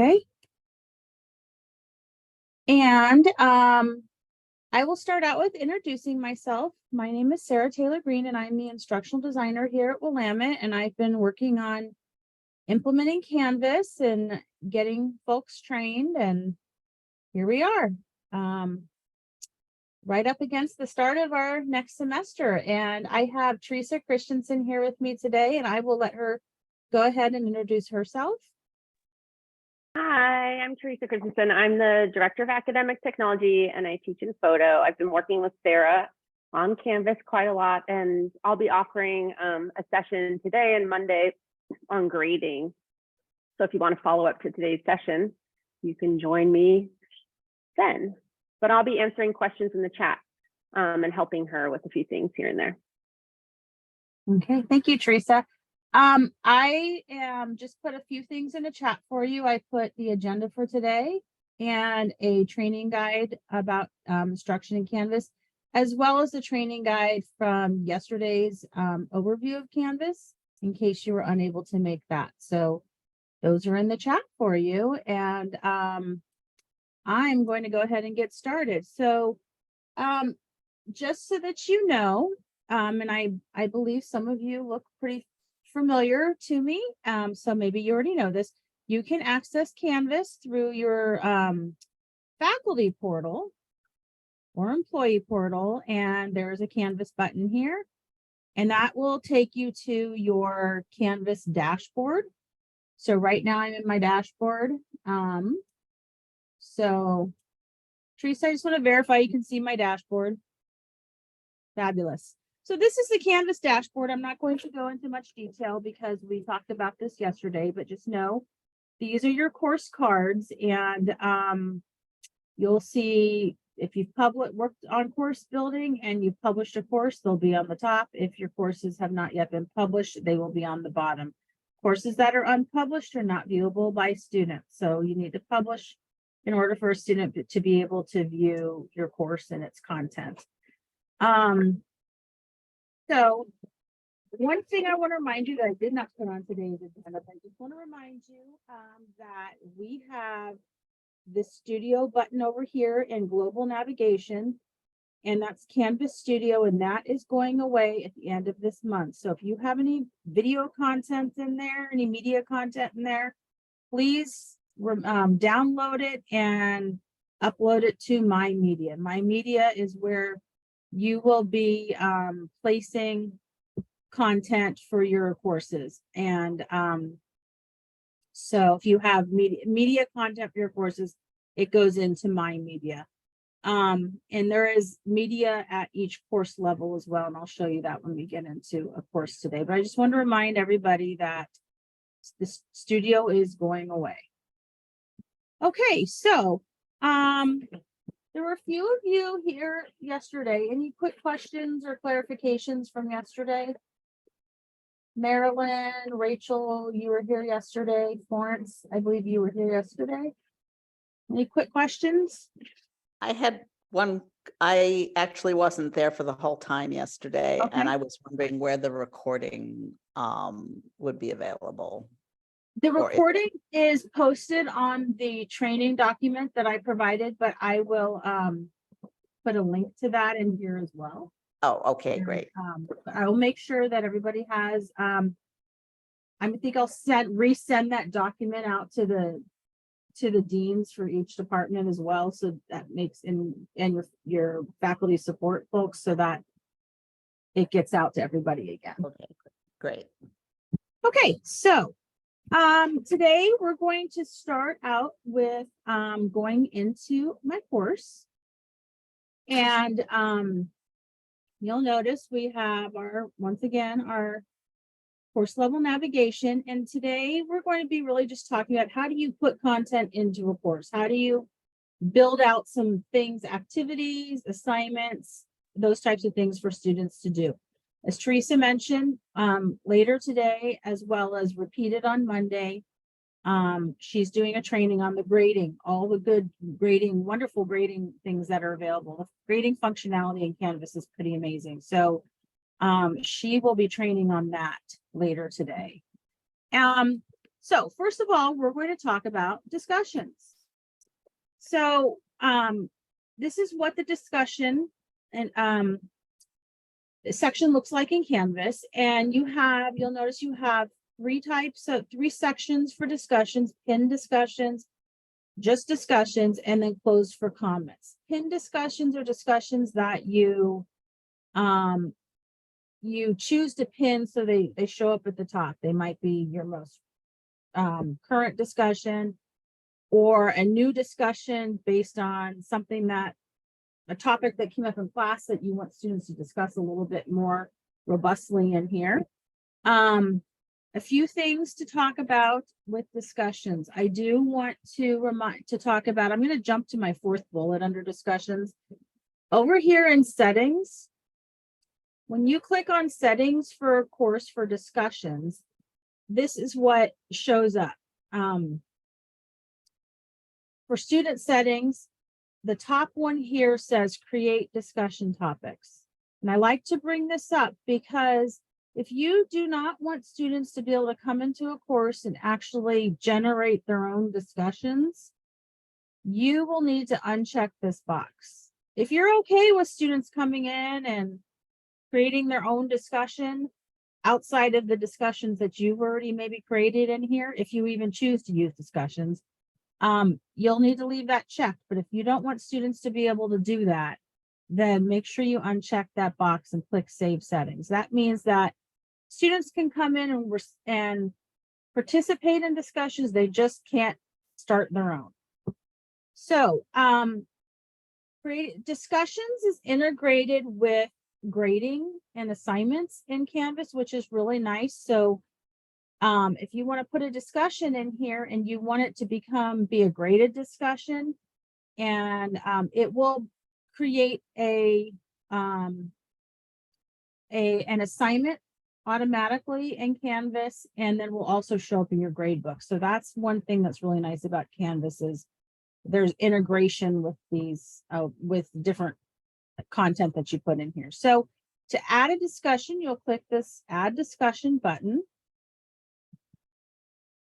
Okay. And I will start out with introducing myself. My name is Sarah Taylor Green, and I'm the instructional designer here at Willamette, and I've been working on implementing Canvas and getting folks trained, and here we are. Right up against the start of our next semester. And I have Teresa Christensen here with me today, and I will let her go ahead and introduce herself. Hi, I'm Teresa Christensen. I'm the Director of Academic Technology, and I teach in photo. I've been working with Sarah on Canvas quite a lot, and I'll be offering a session today and Monday on grading. So if you want to follow up to today's session, you can join me then. But I'll be answering questions in the chat and helping her with a few things here and there. Okay, thank you, Teresa. I just put a few things in the chat for you. I put the agenda for today and a training guide about instruction in Canvas, as well as the training guide from yesterday's overview of Canvas, in case you were unable to make that. So those are in the chat for you. And I'm going to go ahead and get started. So just so that you know, and I believe some of you look pretty familiar to me, so maybe you already know this, you can access Canvas through your faculty portal or employee portal, and there's a Canvas button here, and that will take you to your Canvas dashboard. So right now I'm in my dashboard. So Teresa, I just want to verify you can see my dashboard. Fabulous. So this is the Canvas dashboard. I'm not going to go into much detail because we talked about this yesterday, but just know these are your course cards, and you'll see if you've worked on course building and you've published a course, they'll be on the top. If your courses have not yet been published, they will be on the bottom. Courses that are unpublished are not viewable by students. So you need to publish in order for a student to be able to view your course and its content. So one thing I want to remind you that I did not put on today's agenda, but I just want to remind you that we have the studio button over here in global navigation, and that's Canvas Studio, and that is going away at the end of this month. So if you have any video content in there, any media content in there, please download it and upload it to My Media. My Media is where you will be placing content for your courses. And so if you have media content for your courses, it goes into My Media. And there is media at each course level as well. And I'll show you that when we get into a course today. But I just want to remind everybody that the studio is going away. Okay, so there were a few of you here yesterday. Any quick questions or clarifications from yesterday? Marilyn, Rachel, you were here yesterday. Florence, I believe you were here yesterday. Any quick questions? I had one. I actually wasn't there for the whole time yesterday, Okay. and I was wondering where the recording would be available. The recording is posted on the training document that I provided, but I will put a link to that in here as well. Oh, okay, great. I will make sure that everybody has, I think I'll resend that document out to the deans for each department as well. So that makes, and your faculty support folks, so that it gets out to everybody again. Okay, great. Okay, so today we're going to start out with going into my course, and you'll notice we have once again our course level navigation, and today we're going to be really just talking about how do you put content into a course, how do you build out some things, activities, assignments, those types of things for students to do. As Teresa mentioned, later today, as well as repeated on Monday, she's doing a training on the grading, all the good grading, wonderful grading things that are available. The grading functionality in Canvas is pretty amazing. So she will be training on that later today. So first of all, we're going to talk about discussions. So this is what the discussion and section looks like in Canvas. And you'll notice you have three sections for discussions: pinned discussions, just discussions, and then closed for comments. Pinned discussions are discussions that you choose to pin, so they show up at the top. They might be your most current discussion, or a new discussion based on a topic that came up in class that you want students to discuss a little bit more robustly in here. A few things to talk about with discussions. I do want to talk about, I'm going to jump to my fourth bullet under discussions. Over here in settings, when you click on settings for a course for discussions, this is what shows up. For student settings, the top one here says create discussion topics. And I like to bring this up because if you do not want students to be able to come into a course and actually generate their own discussions, you will need to uncheck this box. If you're okay with students coming in and creating their own discussion outside of the discussions that you've already maybe created in here, if you even choose to use discussions, you'll need to leave that checked. But if you don't want students to be able to do that, then make sure you uncheck that box and click Save Settings. That means that students can come in and participate in discussions. They just can't start their own. So discussions is integrated with grading and assignments in Canvas, which is really nice. So if you want to put a discussion in here and you want it to be a graded discussion, and it will create an assignment automatically in Canvas, and then will also show up in your grade book. So that's one thing that's really nice about Canvas, is there's integration with these with different content that you put in here. So to add a discussion, you'll click this Add Discussion button.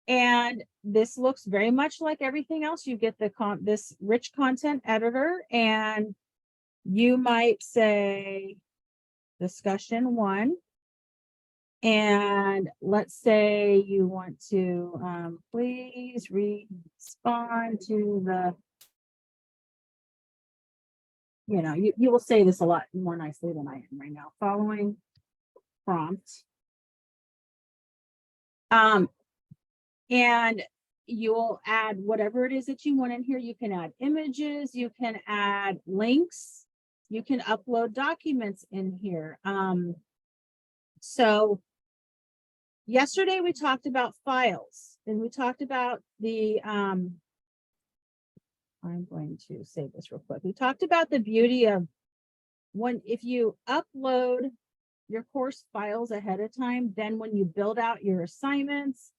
And this looks very much like everything else. You get this rich content editor, and you might say discussion 1. And let's say you want to please respond to the, you will say this a lot more nicely than I am right now. Following prompt. And you'll add whatever it is that you want in here. You can add images, you can add links, you can upload documents in here. So yesterday we talked about files, and we talked about the, I'm going to save this real quick. We talked about the beauty of if you upload your course files ahead of time, then when you build out your assignments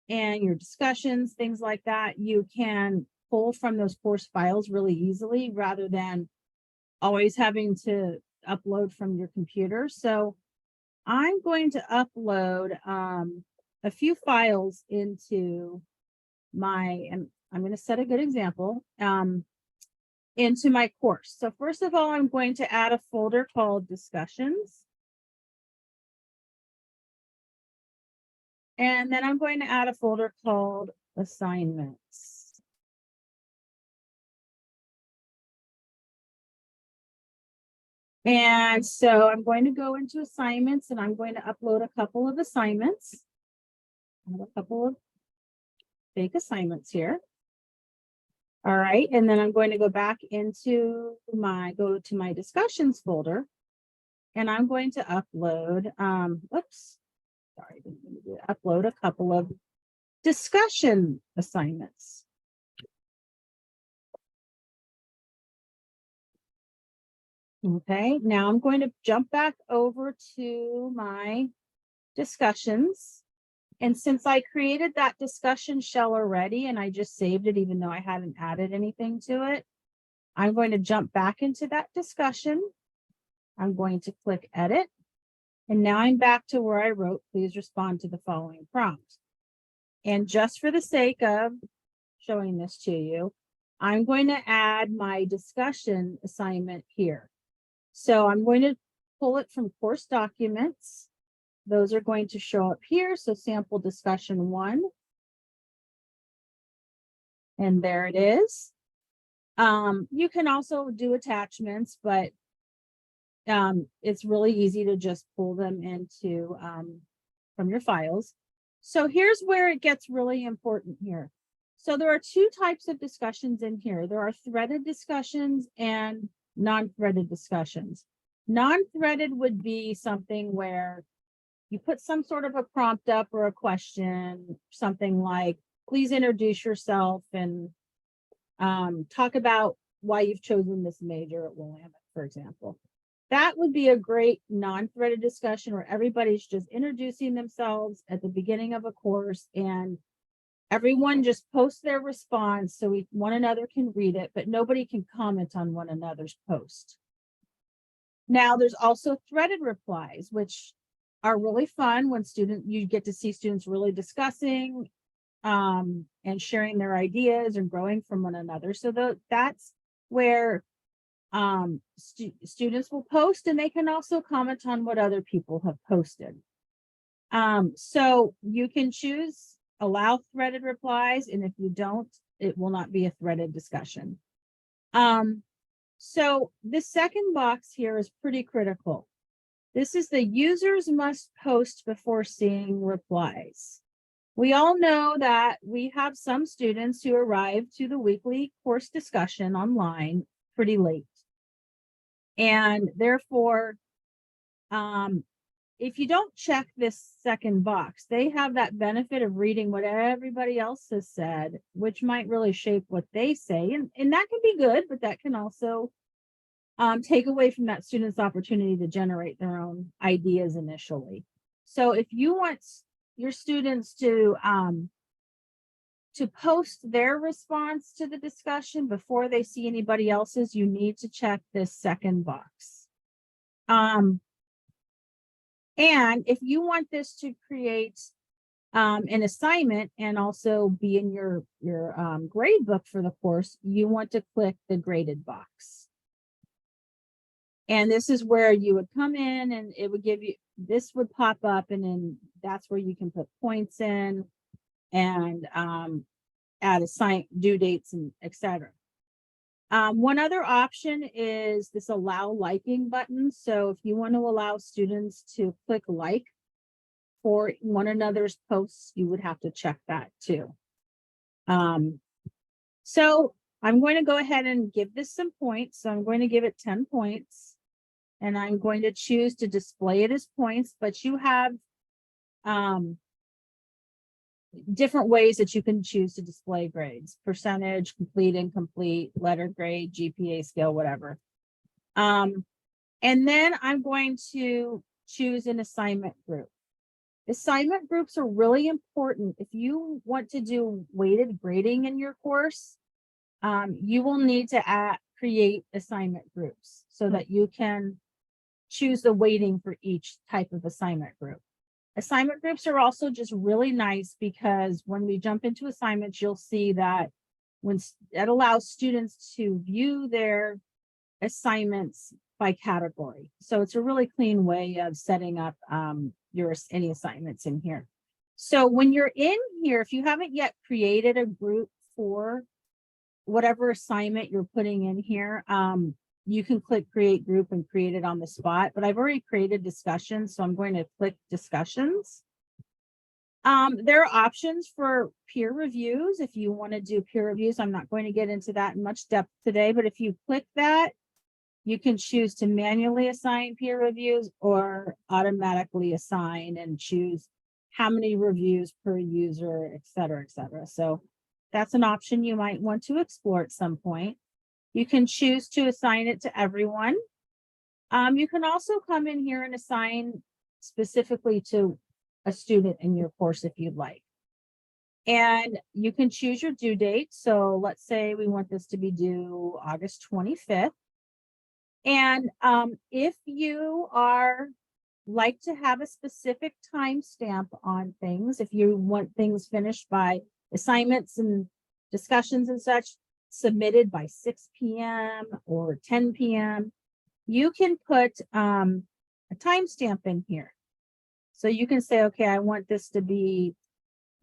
and your discussions, things like that, you can pull from those course files really easily rather than always having to upload from your computer. So I'm going to upload a few files into and I'm going to set a good example, into my course. So first of all, I'm going to add a folder called Discussions. And then I'm going to add a folder called Assignments. And so I'm going to go into assignments, and I'm going to upload a couple of assignments. I have a couple of fake assignments here. All right, and then I'm going to go back into go to my discussions folder, and I'm going to upload, upload a couple of discussion assignments. Okay, now I'm going to jump back over to my discussions. And since I created that discussion shell already, and I just saved it, even though I hadn't added anything to it, I'm going to jump back into that discussion. I'm going to click Edit. And now I'm back to where I wrote, please respond to the following prompt. And just for the sake of showing this to you, I'm going to add my discussion assignment here. So I'm going to pull it from course documents. Those are going to show up here. So sample discussion 1. And there it is. You can also do attachments, but it's really easy to just pull them into from your files. So here's where it gets really important here. So there are 2 types of discussions in here. There are threaded discussions and non-threaded discussions. Non-threaded would be something where you put some sort of a prompt up or a question, something like, please introduce yourself and talk about why you've chosen this major at Willamette, for example. That would be a great non-threaded discussion where everybody's just introducing themselves at the beginning of a course and everyone just posts their response so one another can read it, but nobody can comment on one another's post. Now, there's also threaded replies, which are really fun when you get to see students really discussing and sharing their ideas and growing from one another. So that's where students will post, and they can also comment on what other people have posted. So you can choose allow threaded replies, and if you don't, it will not be a threaded discussion. So the second box here is pretty critical. This is the users must post before seeing replies. We all know that we have some students who arrive to the weekly course discussion online pretty late. And therefore, if you don't check this second box, they have that benefit of reading what everybody else has said, which might really shape what they say. And that can be good, but that can also take away from that student's opportunity to generate their own ideas initially. So if you want your students to post their response to the discussion before they see anybody else's, you need to check this second box. And if you want this to create an assignment and also be in your grade book for the course, you want to click the graded box. And this is where you would come in and it would give you, this would pop up, and then that's where you can put points in and add due dates and etc. One other option is this allow liking button. So if you want to allow students to click like for one another's posts, you would have to check that too. So I'm going to go ahead and give this some points. So I'm going to give it 10 points. And I'm going to choose to display it as points, but you have different ways that you can choose to display grades: percentage, complete, incomplete, letter grade, GPA scale, whatever. And then I'm going to choose an assignment group. Assignment groups are really important. If you want to do weighted grading in your course, you will need to create assignment groups so that you can choose the weighting for each type of assignment group. Assignment groups are also just really nice because when we jump into assignments, you'll see that it allows students to view their assignments by category. So it's a really clean way of setting up any assignments in here. So when you're in here, if you haven't yet created a group for whatever assignment you're putting in here, you can click create group and create it on the spot, but I've already created discussions, so I'm going to click discussions. There are options for peer reviews if you want to do peer reviews. I'm not going to get into that in much depth today, but if you click that, you can choose to manually assign peer reviews or automatically assign and choose how many reviews per user, et cetera, et cetera. So that's an option you might want to explore at some point. You can choose to assign it to everyone. You can also come in here and assign specifically to a student in your course if you'd like. And you can choose your due date. So let's say we want this to be due August 25th. And if you are like to have a specific timestamp on things. If you want things finished by assignments and discussions and such, submitted by 6 p.m. or 10 p.m., you can put a timestamp in here. So you can say, okay, I want this to be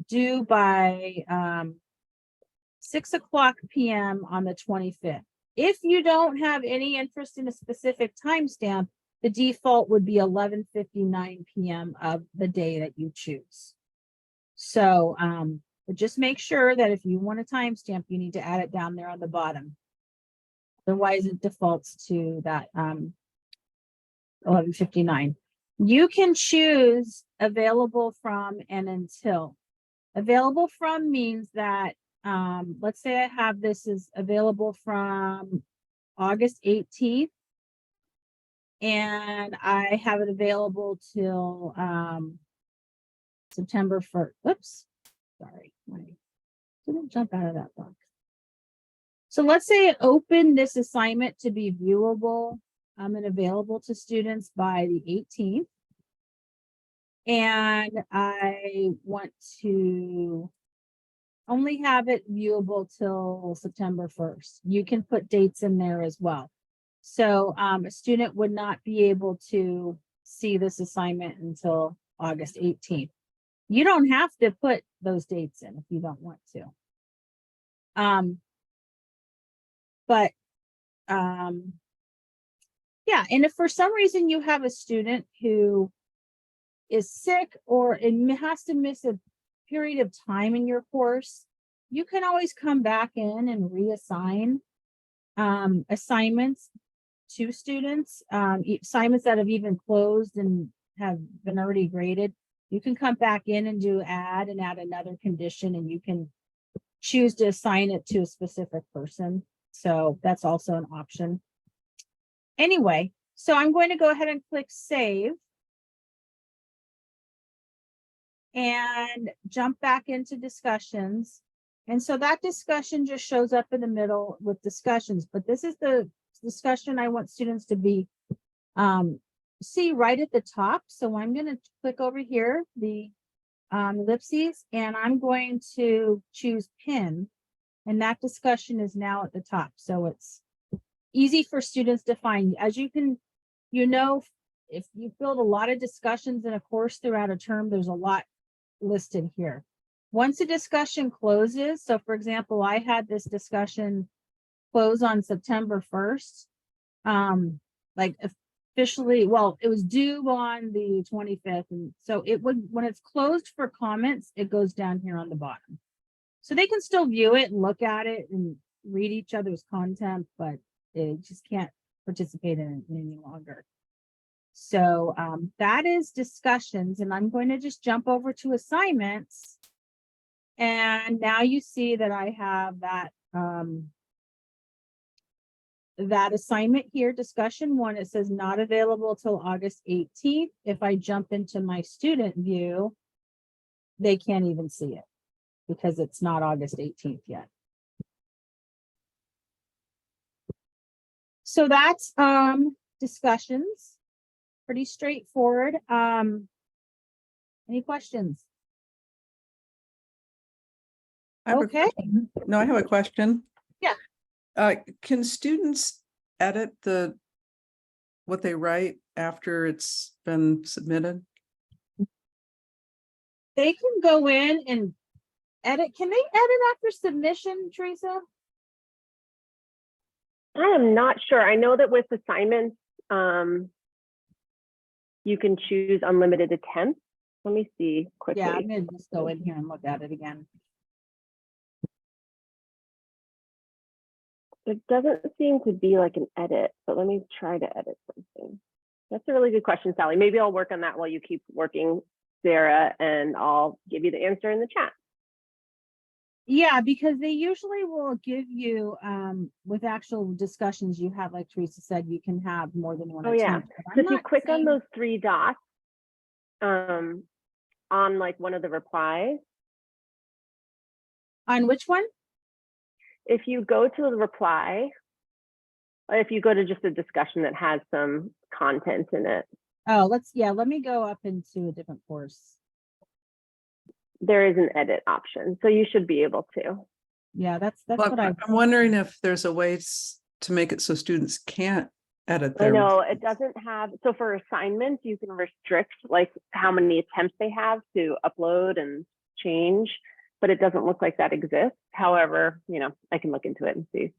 due by 6 o'clock p.m. on the 25th. If you don't have any interest in a specific timestamp, the default would be 11:59 p.m. of the day that you choose. So, but just make sure that if you want a timestamp, you need to add it down there on the bottom. Otherwise, it defaults to that 11:59. You can choose available from and until. Available from means that, let's say I have this is available from August 18th. And I have it available till September 1st. Oops, sorry, I didn't jump out of that box. So let's say I open this assignment to be viewable and available to students by the 18th. And I want to only have it viewable till September 1st. You can put dates in there as well. So a student would not be able to see this assignment until August 18th. You don't have to put those dates in if you don't want to. Yeah, and if for some reason you have a student who is sick or it has to miss a period of time in your course, you can always come back in and reassign assignments to students, assignments that have even closed and have been already graded. You can come back in and add another condition, and you can choose to assign it to a specific person. So that's also an option. Anyway, so I'm going to go ahead and click save and jump back into discussions. And so that discussion just shows up in the middle with discussions, but this is the discussion I want students to be see right at the top. So I'm going to click over here, the ellipses, and I'm going to choose pin, and that discussion is now at the top. So it's easy for students to find. As you can, if you build a lot of discussions in a course throughout a term, there's a lot listed here. Once a discussion closes, so for example, I had this discussion close on September 1st, like officially, well, it was due on the 25th. And so it would, when it's closed for comments, it goes down here on the bottom. So they can still view it and look at it and read each other's content, but they just can't participate in it any longer. So that is discussions, and I'm going to just jump over to assignments. And now you see that I have that that assignment here, discussion 1. It says not available till August 18th. If I jump into my student view, they can't even see it because it's not August 18th yet. So that's discussions. Pretty straightforward. Any questions? Okay. No, I have a question. Yeah. Can students edit what they write after it's been submitted? They can go in and edit. Can they edit after submission, Teresa? I am not sure. I know that with assignments, you can choose unlimited attempts. Let me see quickly. Yeah, I'm gonna just go in here and look at it again. It doesn't seem to be like an edit, but let me try to edit something. That's a really good question, Sally. Maybe I'll work on that while you keep working, Sarah, and I'll give you the answer in the chat. Yeah, because they usually will give you, with actual discussions you have, like Teresa said, you can have more than one. Oh yeah, so if you click on those 3 dots on like one of the replies. On which one? If you go to the reply, or if you go to just a discussion that has some content in it. Oh, let me go up into a different course. There is an edit option, so you should be able to. Yeah, that's Well, what I, I'm wondering if there's a way to make it so students can't edit I their. know it doesn't have, so for assignments, you can restrict like how many attempts they have to upload and change, but it doesn't look like that exists. However, you know, I can look into it and see.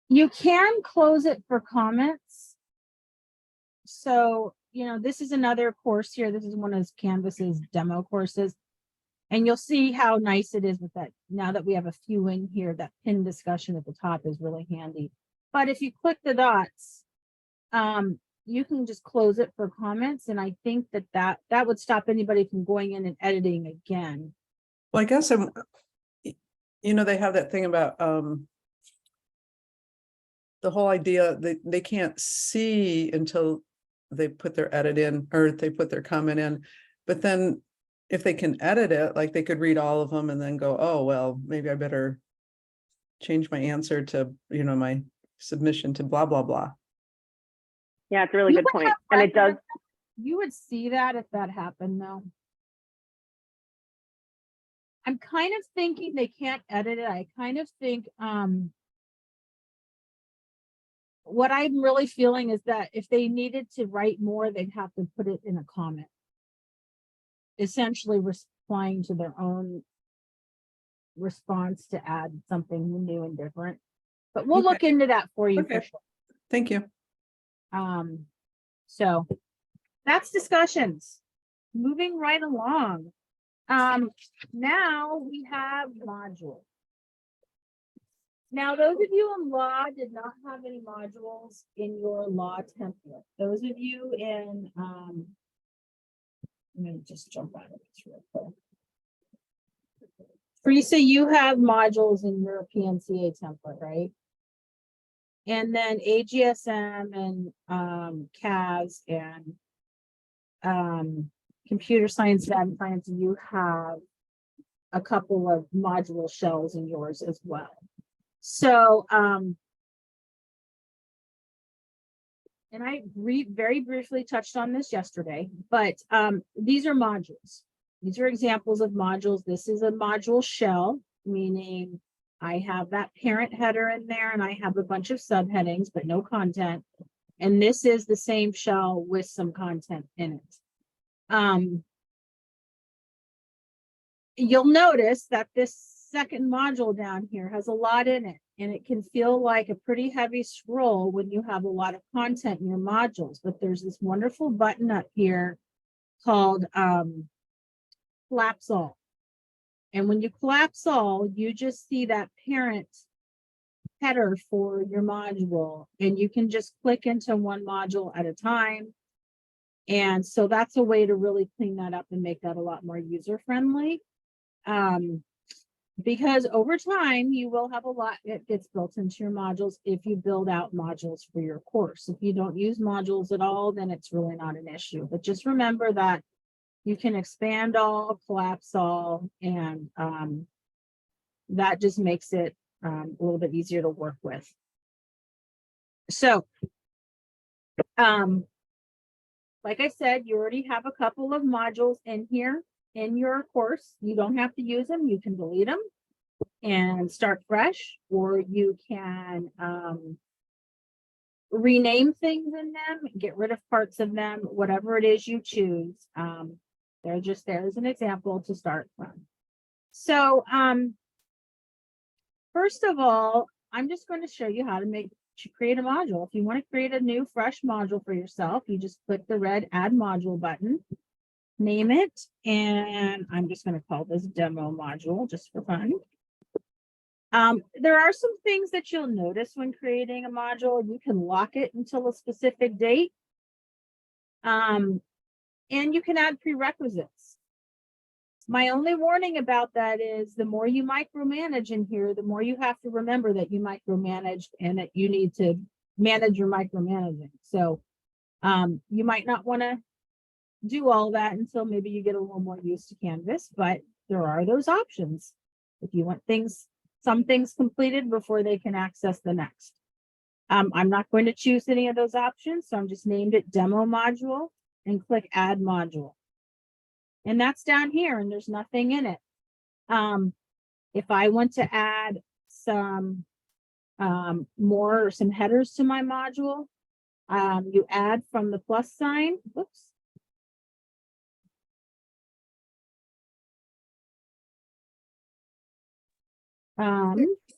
you can close it for comments. So, you know, this is another course here. This is one of Canvas's demo courses. And you'll see how nice it is with that. Now that we have a few in here, that pin discussion at the top is really handy. But if you click the dots, you can just close it for comments. And I think that would stop anybody from going in and editing again. Well, I guess you know, they have that thing about the whole idea that they can't see until they put their edit in or they put their comment in. But then if they can edit it, like they could read all of them and then go, oh, well, maybe I better change my answer to, you know, my submission to blah, blah, blah. Yeah, it's a really You good would point. have And it does, You would see that if that happened though. I'm kind of thinking they can't edit it. I kind of think, what I'm really feeling is that if they needed to write more, they'd have to put it in a comment. Essentially replying to their own response to add something new and different. But we'll look into that for you for Okay. sure. Thank you. So that's discussions. Moving right along. Now we have modules. Now, those of you in law did not have any modules in your law template. Those of you in, I'm gonna just jump out of this real quick. Teresa, you have modules in your PNCA template, right? And then AGSM and CAS and computer science, data science, you have a couple of module shells in yours as well. So, and I very briefly touched on this yesterday, but these are modules. These are examples of modules. This is a module shell, meaning I have that parent header in there and I have a bunch of subheadings, but no content. And this is the same shell with some content in it. You'll notice that this second module down here has a lot in it, and it can feel like a pretty heavy scroll when you have a lot of content in your modules. But there's this wonderful button up here called collapse all. And when you collapse all, you just see that parent header for your module, and you can just click into one module at a time. And so that's a way to really clean that up and make that a lot more user friendly. Because over time you will have a lot that gets built into your modules if you build out modules for your course. If you don't use modules at all, then it's really not an issue. But just remember that you can expand all, collapse all, and that just makes it a little bit easier to work with. So, like I said, you already have a couple of modules in here in your course. You don't have to use them. You can delete them and start fresh, or you can rename things in them, get rid of parts of them, whatever it is you choose. They're just there as an example to start from. So first of all, I'm just going to show you how to create a module. If you want to create a new fresh module for yourself, you just click the red add module button, name it, and I'm just going to call this demo module just for fun. There are some things that you'll notice when creating a module. You can lock it until a specific date. And you can add prerequisites. My only warning about that is the more you micromanage in here, the more you have to remember that you micromanaged and that you need to manage your micromanaging. So you might not want to do all that until maybe you get a little more used to Canvas, but there are those options if you want some things completed before they can access the next. I'm not going to choose any of those options, so I'm just named it demo module. and click add module. And that's down here and there's nothing in it. If I want to add some more or some headers to my module, you add from the plus sign. Whoops.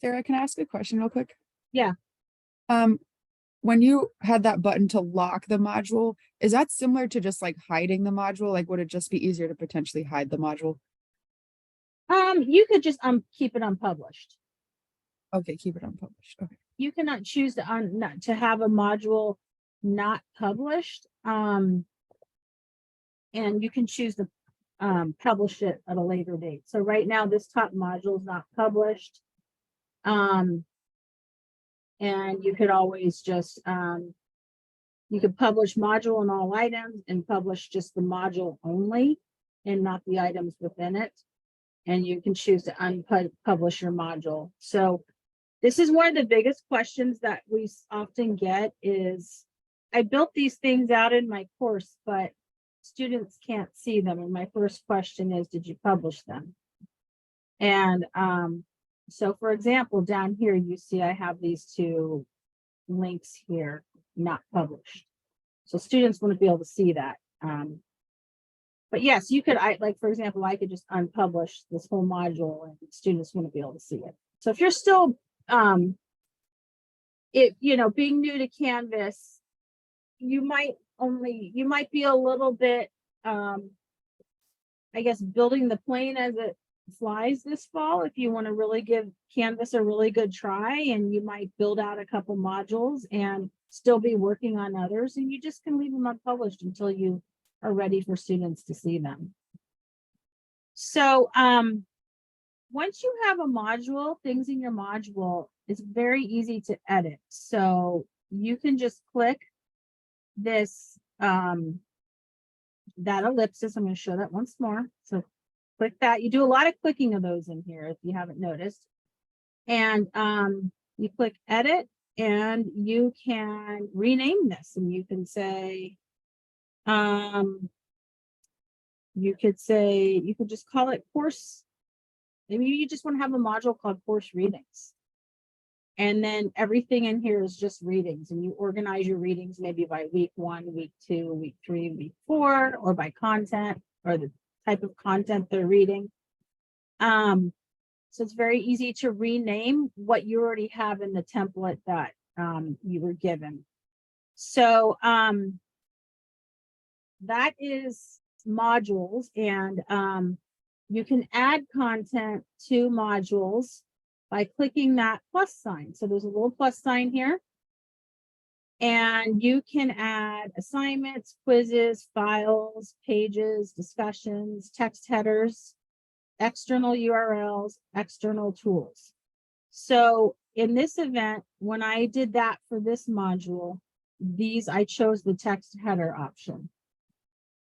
Sarah, can I ask a question real quick? Yeah. When you had that button to lock the module, is that similar to just like hiding the module? Like, would it just be easier to potentially hide the module? You could just keep it unpublished. Okay, keep it unpublished. Okay. You cannot choose to not to have a module not published. And you can choose to publish it at a later date. So right now, this top module is not published. And you could always just you could publish module and all items and publish just the module only and not the items within it. And you can choose to unpublish your module. So this is one of the biggest questions that we often get is, I built these things out in my course, but students can't see them. And my first question is, did you publish them? And so for example, down here, you see I have these two links here, not published. So students wouldn't be able to see that. But yes, you could, like, for example, I could just unpublish this whole module and students wouldn't be able to see it. So if you're still, being new to Canvas, you might be a little bit, I guess, building the plane as it flies this fall. If you want to really give Canvas a really good try, and you might build out a couple modules and still be working on others, and you just can leave them unpublished until you are ready for students to see them. So once you have a module, things in your module, it's very easy to edit. So you can just click this, that ellipsis. I'm going to show that once more. So click that. You do a lot of clicking of those in here if you haven't noticed. And you click edit and you can rename this, and you can say, you could just call it course. Maybe you just want to have a module called course readings. And then everything in here is just readings, and you organize your readings maybe by week 1, week 2, week 3, week 4, or by content or the type of content they're reading. So it's very easy to rename what you already have in the template that you were given. So that is modules, and you can add content to modules by clicking that plus sign. So there's a little plus sign here. And you can add assignments, quizzes, files, pages, discussions, text headers, external URLs, external tools. So in this event, when I did that for this module, I chose the text header option.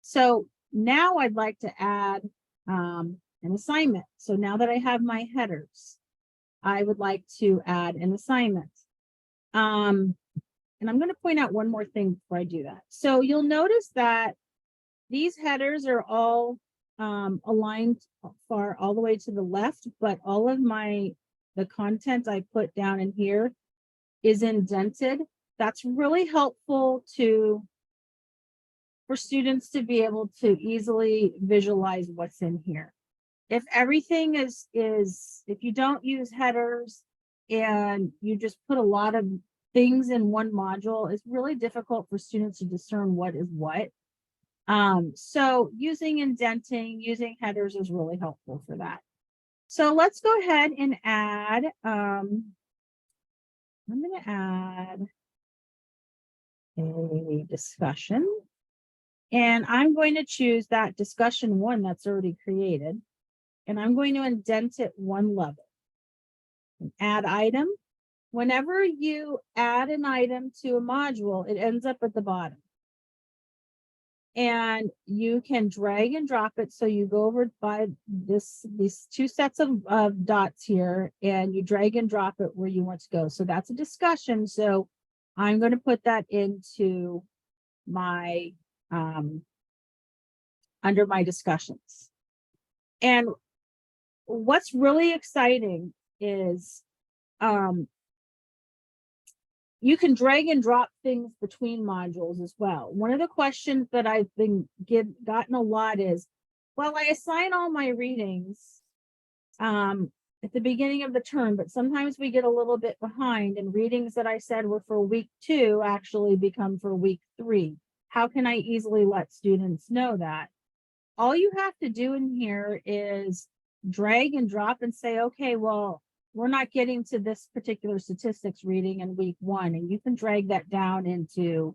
So now I'd like to add an assignment. So now that I have my headers, I would like to add an assignment. And I'm going to point out one more thing before I do that. So you'll notice that these headers are all aligned far all the way to the left, but all of the content I put down in here is indented. That's really helpful for students to be able to easily visualize what's in here. If everything is if you don't use headers and you just put a lot of things in one module, it's really difficult for students to discern what is what. So using indenting, using headers is really helpful for that. So let's go ahead and add, I'm going to add a discussion. And I'm going to choose that discussion 1 that's already created. And I'm going to indent it 1 level. And add item. Whenever you add an item to a module, it ends up at the bottom. And you can drag and drop it. So you go over by these 2 sets of dots here, and you drag and drop it where you want to go. So that's a discussion. So I'm going to put that into my under my discussions. And what's really exciting is you can drag and drop things between modules as well. One of the questions that I've been gotten a lot is, well, I assign all my readings at the beginning of the term, but sometimes we get a little bit behind, and readings that I said were for week 2 actually become for week 3. How can I easily let students know that? All you have to do in here is drag and drop and say, okay, well, we're not getting to this particular statistics reading in week 1, and you can drag that down into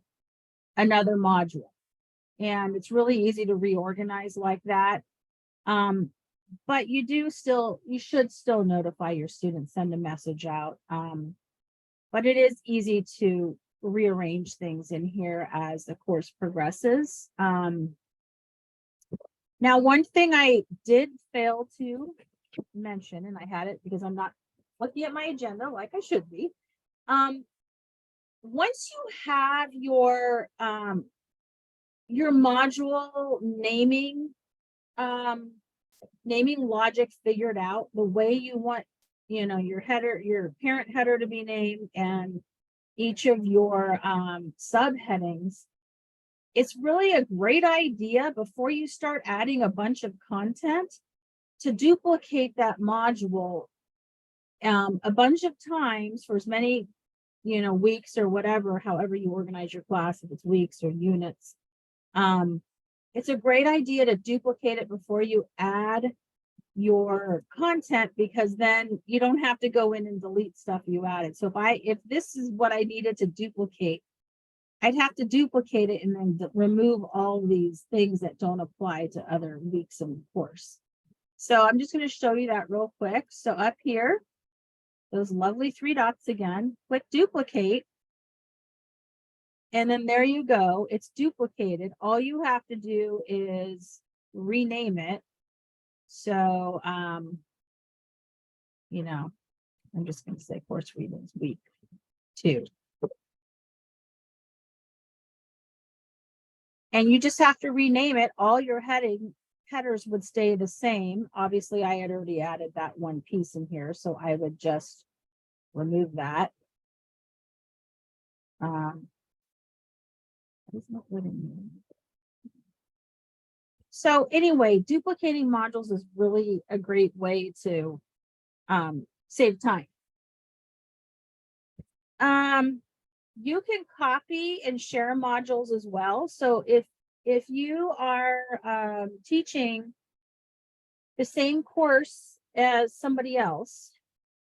another module. And it's really easy to reorganize like that. But you should still notify your students, send a message out. But it is easy to rearrange things in here as the course progresses. Now, one thing I did fail to mention, and I had it because I'm not looking at my agenda like I should be. Once you have your module naming logic figured out, the way you want, your header, your parent header to be named, and each of your subheadings, it's really a great idea before you start adding a bunch of content to duplicate that module a bunch of times for as many, weeks or whatever, however you organize your class, if it's weeks or units. It's a great idea to duplicate it before you add your content, because then you don't have to go in and delete stuff you added. So if this is what I needed to duplicate, I'd have to duplicate it and then remove all these things that don't apply to other weeks in the course. So I'm just going to show you that real quick. So up here, those lovely 3 dots again, click duplicate. And then there you go. It's duplicated. All you have to do is rename it. So, I'm just going to say course readings week 2. And you just have to rename it. All your headers would stay the same. Obviously, I had already added that one piece in here, so I would just remove that. So anyway, duplicating modules is really a great way to save time. You can copy and share modules as well. So if you are teaching the same course as somebody else,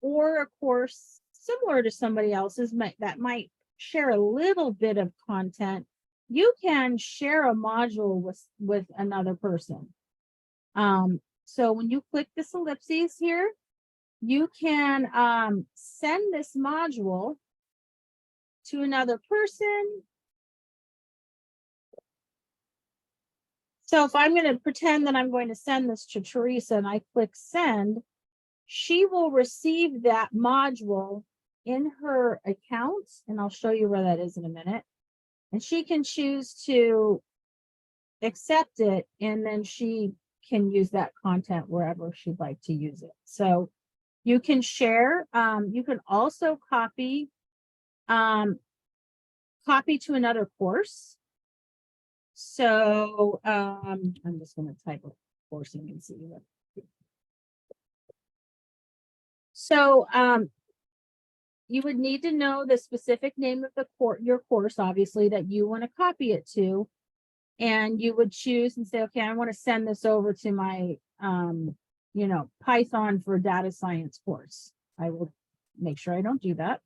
or a course similar to somebody else's that might share a little bit of content, you can share a module with another person. So when you click this ellipses here, you can send this module to another person. So if I'm going to pretend that I'm going to send this to Teresa and I click send, she will receive that module in her account, and I'll show you where that is in a minute. And she can choose to accept it, and then she can use that content wherever she'd like to use it. So you can share. You can also copy to another course. So I'm just going to type a course and you can see what. So you would need to know the specific name of the your course, obviously, that you want to copy it to. And you would choose and say, okay, I want to send this over to my, Python for data science course. I will make sure I don't do that.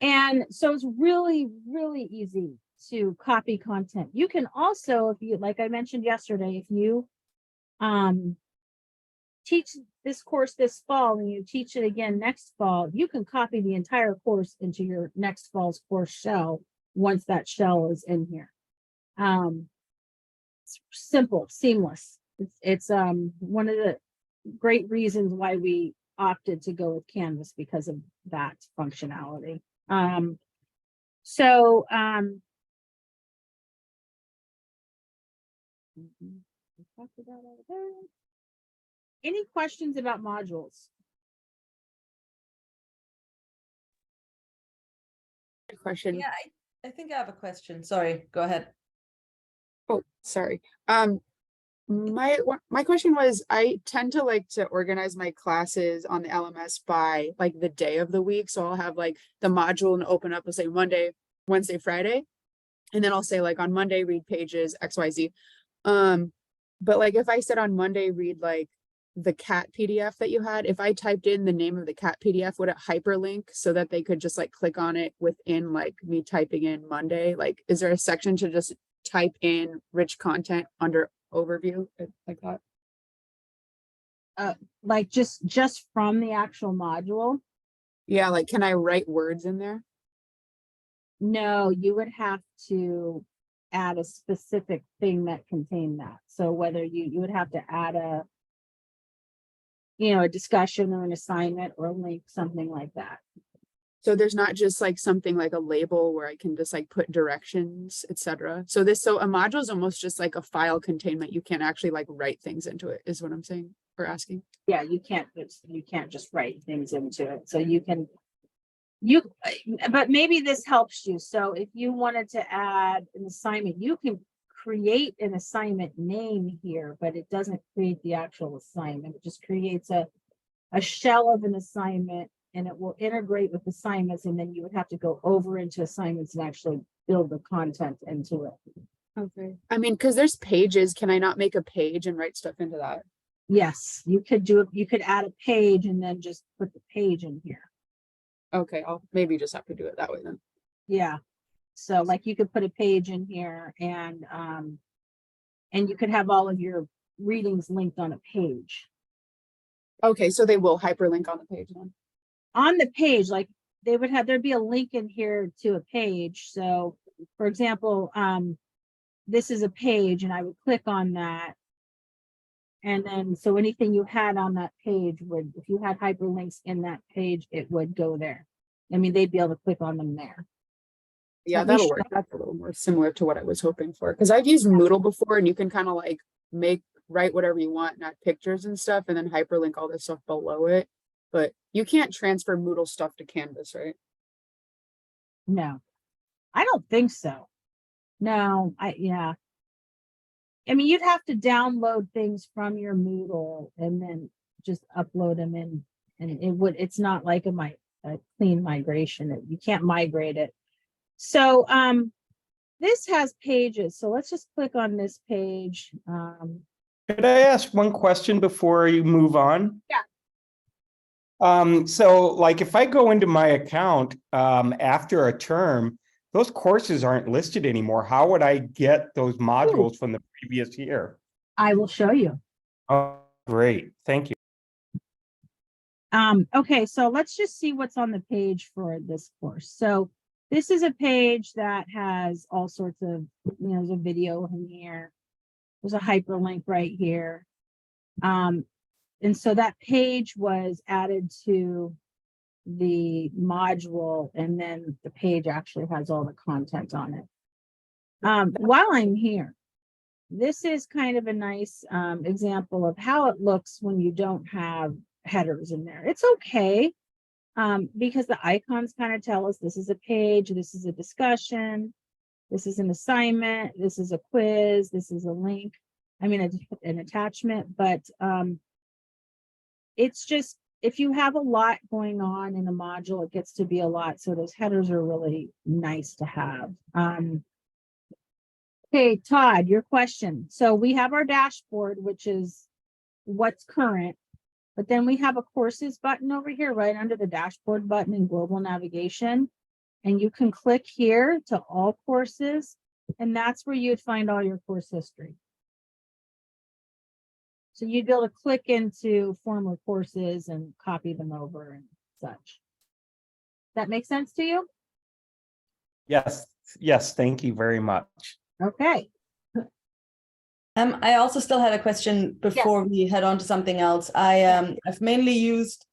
And so it's really, really easy to copy content. You can also, if you, like I mentioned yesterday, if you teach this course this fall and you teach it again next fall, you can copy the entire course into your next fall's course shell once that shell is in here. It's simple, seamless. It's one of the great reasons why we opted to go with Canvas, because of that functionality. Mhm. We talked about all that. Any questions about modules? Good question. Yeah, I think I have a question. Sorry, go ahead. Oh, sorry. My question was, I tend to like to organize my classes on the LMS by like the day of the week. So I'll have like the module and open up, let's say Monday, Wednesday, Friday. And then I'll say like on Monday, read pages XYZ. But like if I said on Monday, read like the cat PDF that you had, if I typed in the name of the cat PDF, would it hyperlink so that they could just like click on it within like me typing in Monday? Like, is there a section to just type in rich content under overview like that? Like just from the actual module? Yeah, like can I write words in there? No, you would have to add a specific thing that contained that. So whether you would have to add a, a discussion or an assignment or a link, something like that. So there's not just like something like a label where I can just like put directions, etc. So a module is almost just like a file containment. You can't actually like write things into it, is what I'm saying or asking. Yeah, you can't just write things into it. So but maybe this helps you. So if you wanted to add an assignment, you can create an assignment name here, but it doesn't create the actual assignment. It just creates a shell of an assignment, and it will integrate with assignments. And then you would have to go over into assignments and actually build the content into it. Okay. I mean, because there's pages. Can I not make a page and write stuff into that? Yes, you could do it. You could add a page and then just put the page in here. Okay, I'll maybe just have to do it that way then. Yeah. So like you could put a page in here and you could have all of your readings linked on a page. Okay, so they will hyperlink on the page then. On the page, like there'd be a link in here to a page. So for example, this is a page and I would click on that. And then, so anything you had on that page would, if you had hyperlinks in that page, it would go there. I mean, they'd be able to click on them there. Yeah, At least- that'll work. That's a little more similar to what I was hoping for. Because I've used Moodle before and you can kind of like write whatever you want, not pictures and stuff, and then hyperlink all this stuff below it. But you can't transfer Moodle stuff to Canvas, right? No, I don't think so. No, yeah. I mean, you'd have to download things from your Moodle and then just upload them in, and it's not like a clean migration. You can't migrate it. So this has pages. So let's just click on this page. Could I ask one question before you move on? Yeah. So like if I go into my account after a term, those courses aren't listed anymore. How would I get those modules from the previous year? I will show you. Oh, great. Thank you. Okay, so let's just see what's on the page for this course. So this is a page that has all sorts of, there's a video in here. There's a hyperlink right here. And so that page was added to the module, and then the page actually has all the content on it. While I'm here, this is kind of a nice example of how it looks when you don't have headers in there. It's okay because the icons kind of tell us this is a page, this is a discussion, this is an assignment, this is a quiz, this is a link, an attachment, but it's just, if you have a lot going on in a module, it gets to be a lot. So those headers are really nice to have. Okay, Todd, your question. So we have our dashboard, which is what's current, but then we have a courses button over here, right under the dashboard button in global navigation. And you can click here to all courses, and that's where you'd find all your course history. So you'd be able to click into former courses and copy them over and such. That make sense to you? Yes, thank you very much. Okay. I also still had a question before we head on to something else. I've mainly used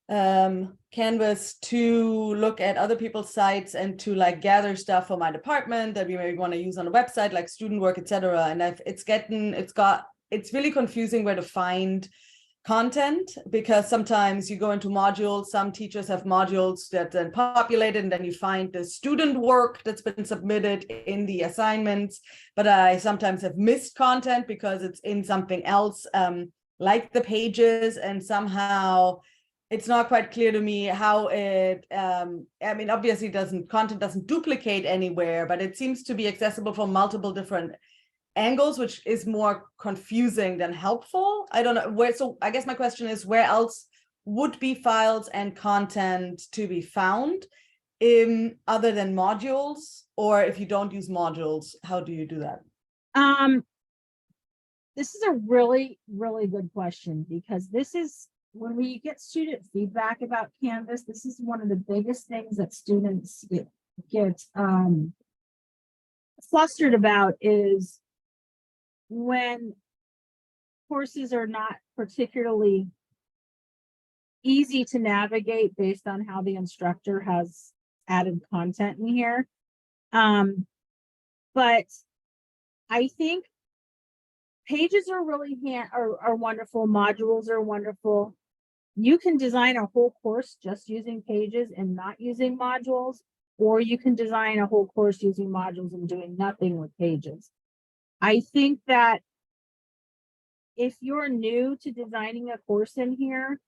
Canvas to look at other people's sites and to like gather stuff for my department that we maybe want to use on a website, like student work, etc. And it's really confusing where to find content, because sometimes you go into modules, some teachers have modules that then populated, and then you find the student work that's been submitted in the assignments, but I sometimes have missed content because it's in something else, like the pages, and somehow it's not quite clear to me how it, I mean, obviously content doesn't duplicate anywhere, but it seems to be accessible from multiple different angles, which is more confusing than helpful. I don't know where. So I guess my question is, where else would be files and content to be found in other than modules? Or if you don't use modules, how do you do that? This is a really, really good question, because this is when we get student feedback about Canvas, this is one of the biggest things that students get flustered about, is when courses are not particularly easy to navigate based on how the instructor has added content in here. But I think pages are really are wonderful. Modules are wonderful. You can design a whole course just using pages and not using modules, or you can design a whole course using modules and doing nothing with pages. I think that if you're new to designing a course in here,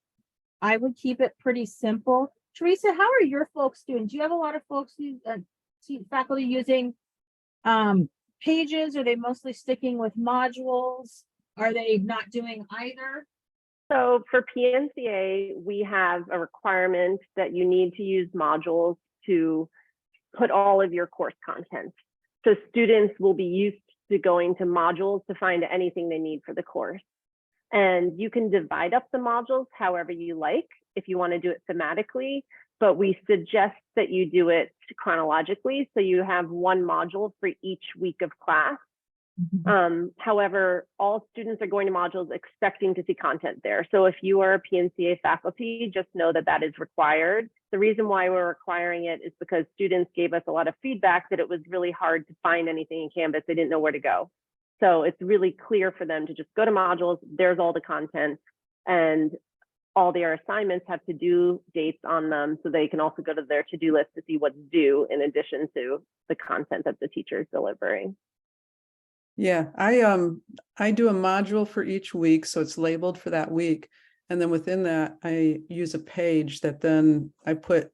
I would keep it pretty simple. Teresa, how are your folks doing? Do you have a lot of folks, faculty using pages? Are they mostly sticking with modules? Are they not doing either? So for PNCA, we have a requirement that you need to use modules to put all of your course content. So students will be used to going to modules to find anything they need for the course. And you can divide up the modules however you like, if you want to do it thematically, but we suggest that you do it chronologically. So you have one module for each week of class. However, all students are going to modules expecting to see content there. So if you are a PNCA faculty, just know that that is required. The reason why we're requiring it is because students gave us a lot of feedback that it was really hard to find anything in Canvas. They didn't know where to go. So it's really clear for them to just go to modules. There's all the content, and all their assignments have to-do dates on them, so they can also go to their to-do list to see what's due in addition to the content that the teacher is delivering. Yeah, I do a module for each week, so it's labeled for that week. And then within that, I use a page that then I put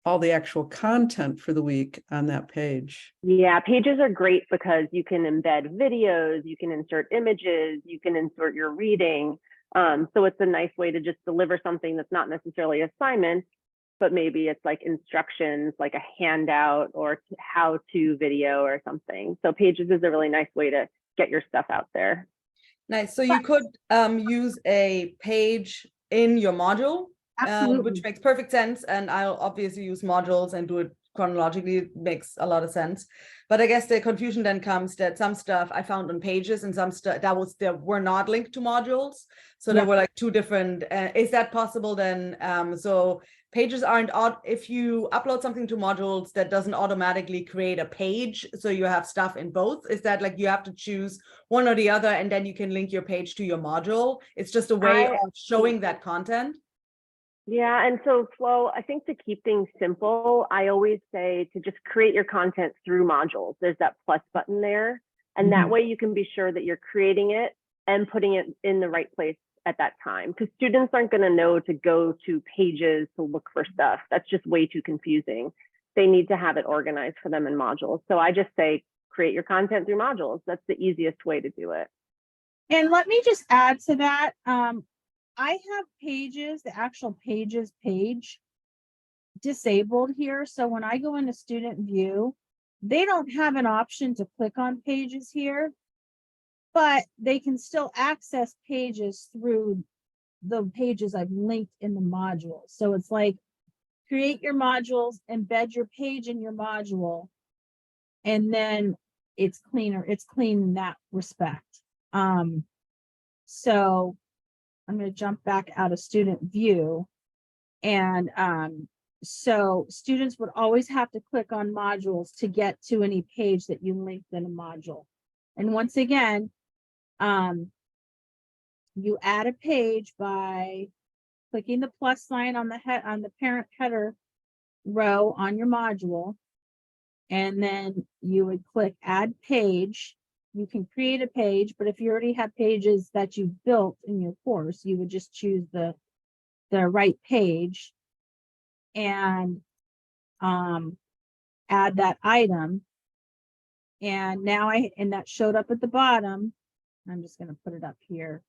all the actual content for the week on that page. Yeah, pages are great because you can embed videos, you can insert images, you can insert your reading. So it's a nice way to just deliver something that's not necessarily assignment, but maybe it's like instructions, like a handout or how-to video or something. So pages is a really nice way to get your stuff out there. Nice. So you could use a page in your module, which makes perfect sense. And I'll obviously use modules and do it chronologically. It makes a lot of sense. But I guess the confusion then comes that some stuff I found on pages and some stuff that were not linked to modules. So there were like two different, is that possible then? So pages aren't if you upload something to modules, that doesn't automatically create a page. So you have stuff in both. Is that like you have to choose one or the other and then you can link your page to your module? It's just a way of showing that content. Yeah, and so Flo, I think to keep things simple, I always say to just create your content through modules. There's that plus button there. And that way you can be sure that you're creating it and putting it in the right place at that time, because students aren't going to know to go to pages to look for stuff. That's just way too confusing. They need to have it organized for them in modules. So I just say create your content through modules. That's the easiest way to do it. And let me just add to that. I have pages, the actual pages page disabled here. So when I go into student view, they don't have an option to click on pages here, but they can still access pages through the pages I've linked in the module. So it's like, create your modules, embed your page in your module, and then it's cleaner. It's clean in that respect. So I'm going to jump back out of student view. And so students would always have to click on modules to get to any page that you linked in a module. And once again, you add a page by clicking the plus sign on the parent header row on your module. And then you would click add page. You can create a page, but if you already have pages that you've built in your course, you would just choose the right page and add that item. And now and that showed up at the bottom. I'm just going to put it up here.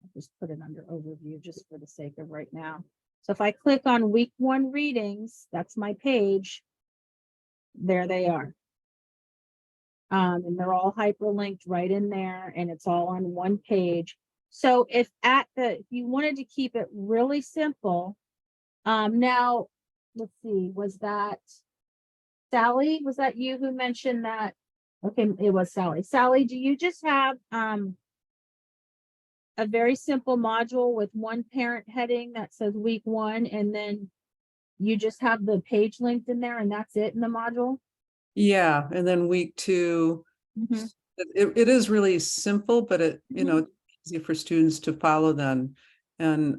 I'll just put it under overview just for the sake of right now. So if I click on week 1 readings, that's my page. There they are. And they're all hyperlinked right in there, and it's all on one page. So if you wanted to keep it really simple, now let's see, was that Sally? Was that you who mentioned that? Okay, it was Sally. Sally, do you just have a very simple module with one parent heading that says week 1, and then you just have the page linked in there and that's it in the module? Yeah, and then week 2, it is really simple, but it, you know, easy for students to follow then. And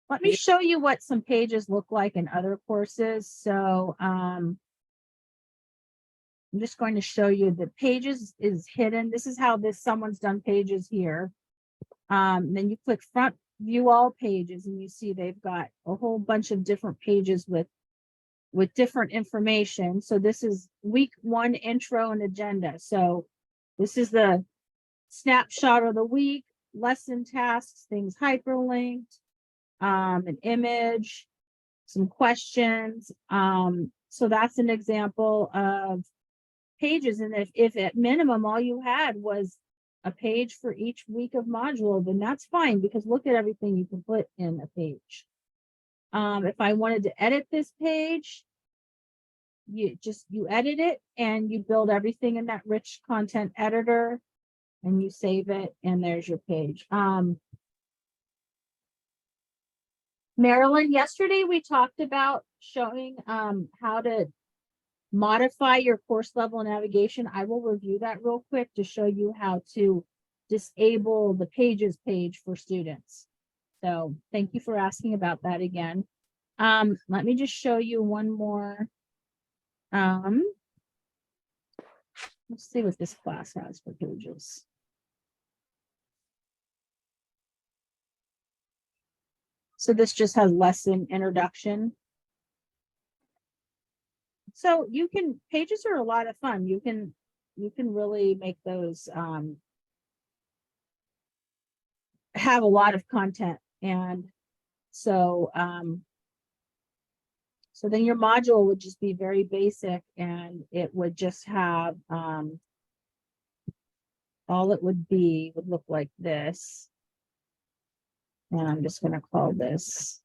let me show you what some pages look like in other courses. So I'm just going to show you the pages is hidden. This is how someone's done pages here. Then you click front view all pages, and you see they've got a whole bunch of different pages with different information. So this is week 1 intro and agenda. So this is the snapshot of the week, lesson tasks, things hyperlinked, an image, some questions. So that's an example of pages. And if at minimum all you had was a page for each week of module, then that's fine, because look at everything you can put in a page. If I wanted to edit this page, you edit it and you build everything in that rich content editor and you save it, and there's your page. Marilyn, yesterday we talked about showing how to modify your course level navigation. I will review that real quick to show you how to disable the pages page for students. So thank you for asking about that again. Let me just show you one more. Let's see what this class has for pages. So this just has lesson introduction. So pages are a lot of fun. You can really make those have a lot of content. And so so then your module would just be very basic, and it would just have all it would look like this. And I'm just going to call this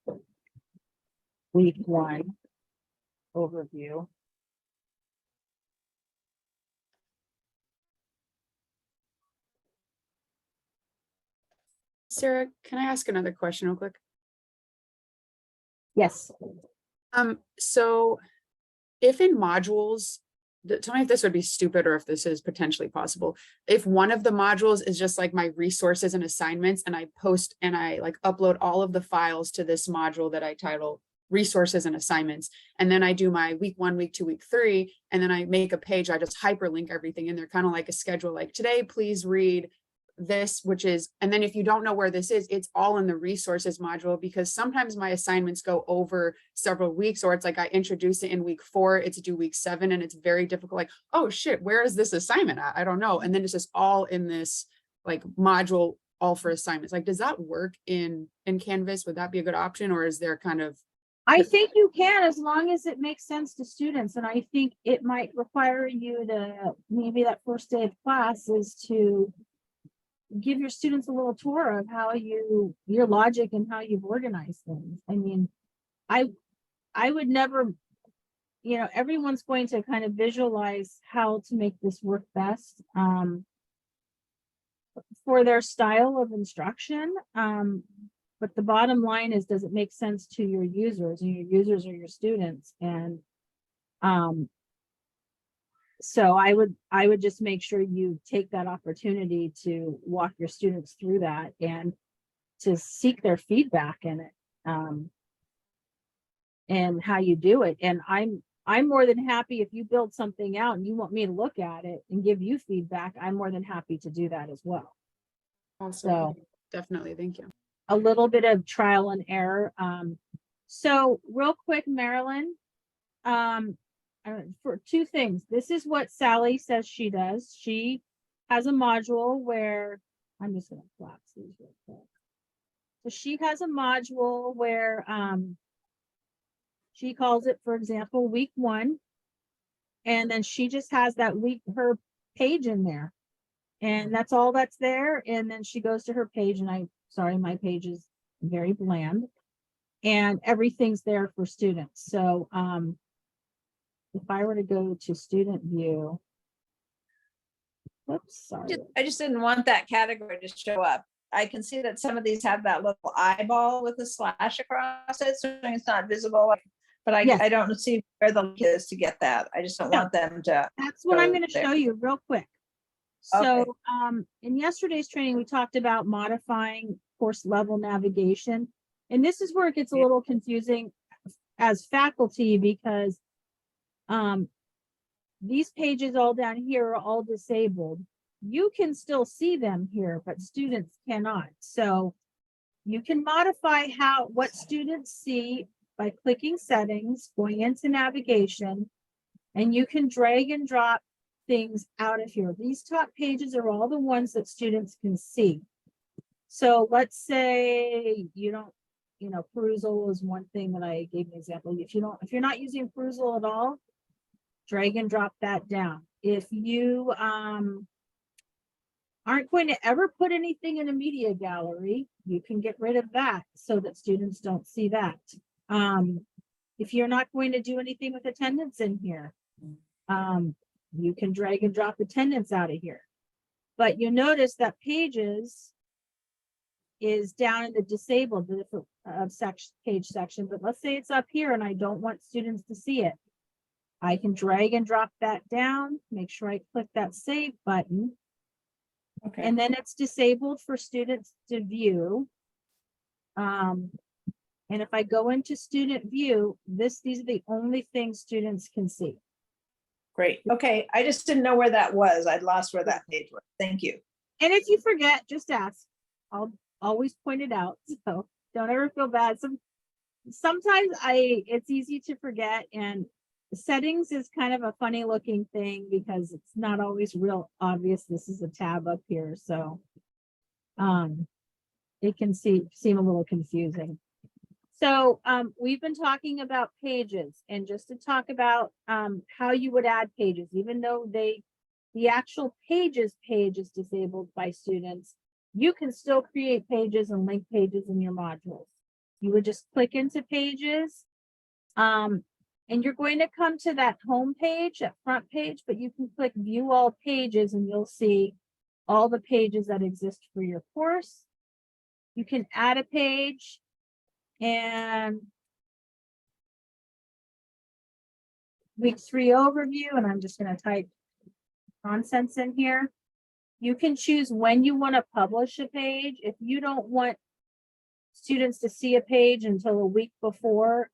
week 1 overview. Sarah, can I ask another question real quick? Yes. So if in modules, tell me if this would be stupid or if this is potentially possible. If one of the modules is just like my resources and assignments, and I post and I like upload all of the files to this module that I title resources and assignments, and then I do my week 1, week 2, week 3, and then I make a page, I just hyperlink everything in there, kind of like a schedule, like today, please read this, which is, and then if you don't know where this is, it's all in the resources module, because sometimes my assignments go over several weeks, or it's like I introduce it in week 4, it's due week 7, and it's very difficult, like, oh shit, where is this assignment at? I don't know. And then it's just all in this like module, all for assignments. Like, does that work in Canvas? Would that be a good option, or is there kind of? I think you can, as long as it makes sense to students. And I think it might require you to, maybe that first day of class is to give your students a little tour of how your logic and how you've organized things. I mean, I would never, everyone's going to kind of visualize how to make this work best for their style of instruction. But the bottom line is, does it make sense to your users? And your users are your students. And so I would just make sure you take that opportunity to walk your students through that and to seek their feedback in it, and how you do it. And I'm more than happy if you build something out and you want me to look at it and give you feedback. I'm more than happy to do that as well. Awesome. So Definitely. Thank you. a little bit of trial and error. So real quick, Marilyn, for two things. This is what Sally says she does. She has a module where, I'm just gonna collapse these real quick. So she has a module where she calls it, for example, week 1. And then she just has that week, her page in there. And that's all that's there. And then she goes to her page, and sorry, my page is very bland. And everything's there for students. So if I were to go to student view, whoops, sorry. I just didn't want that category to show up. I can see that some of these have that little eyeball with a slash across it, so it's not visible. But Yes. I don't see where the link is to get that. I just don't No. want them to. That's what I'm going to there. show you real quick. So in yesterday's training, we talked about modifying course level navigation. And this is where it gets a little confusing as faculty, because these pages all down here are all disabled. You can still see them here, but students cannot. So you can modify what students see by clicking settings, going into navigation, and you can drag and drop things out of here. These top pages are all the ones that students can see. So let's say you don't, perusal is one thing that I gave an example. If you're not using perusal at all, drag and drop that down. If you aren't going to ever put anything in a media gallery, you can get rid of that so that students don't see that. If you're not going to do anything with attendance in here, you can drag and drop attendance out of here. But you notice that pages is down in the disabled page section. But let's say it's up here and I don't want students to see it. I can drag and drop that down, make sure I click that save button. Okay. And then it's disabled for students to view. And if I go into student view, these are the only things students can see. Great. Okay. I just didn't know where that was. I'd lost where that page was. Thank you. And if you forget, just ask. I'll always point it out. So don't ever feel bad. Sometimes it's easy to forget, and settings is kind of a funny looking thing because it's not always real obvious. This is a tab up here. So it can seem a little confusing. So we've been talking about pages, and just to talk about how you would add pages, even though the actual pages page is disabled by students, you can still create pages and link pages in your modules. You would just click into pages, and you're going to come to that home page, that front page, but you can click view all pages and you'll see all the pages that exist for your course. You can add a page, and week 3 overview, and I'm just going to type nonsense in here. You can choose when you want to publish a page. If you don't want students to see a page until a week before,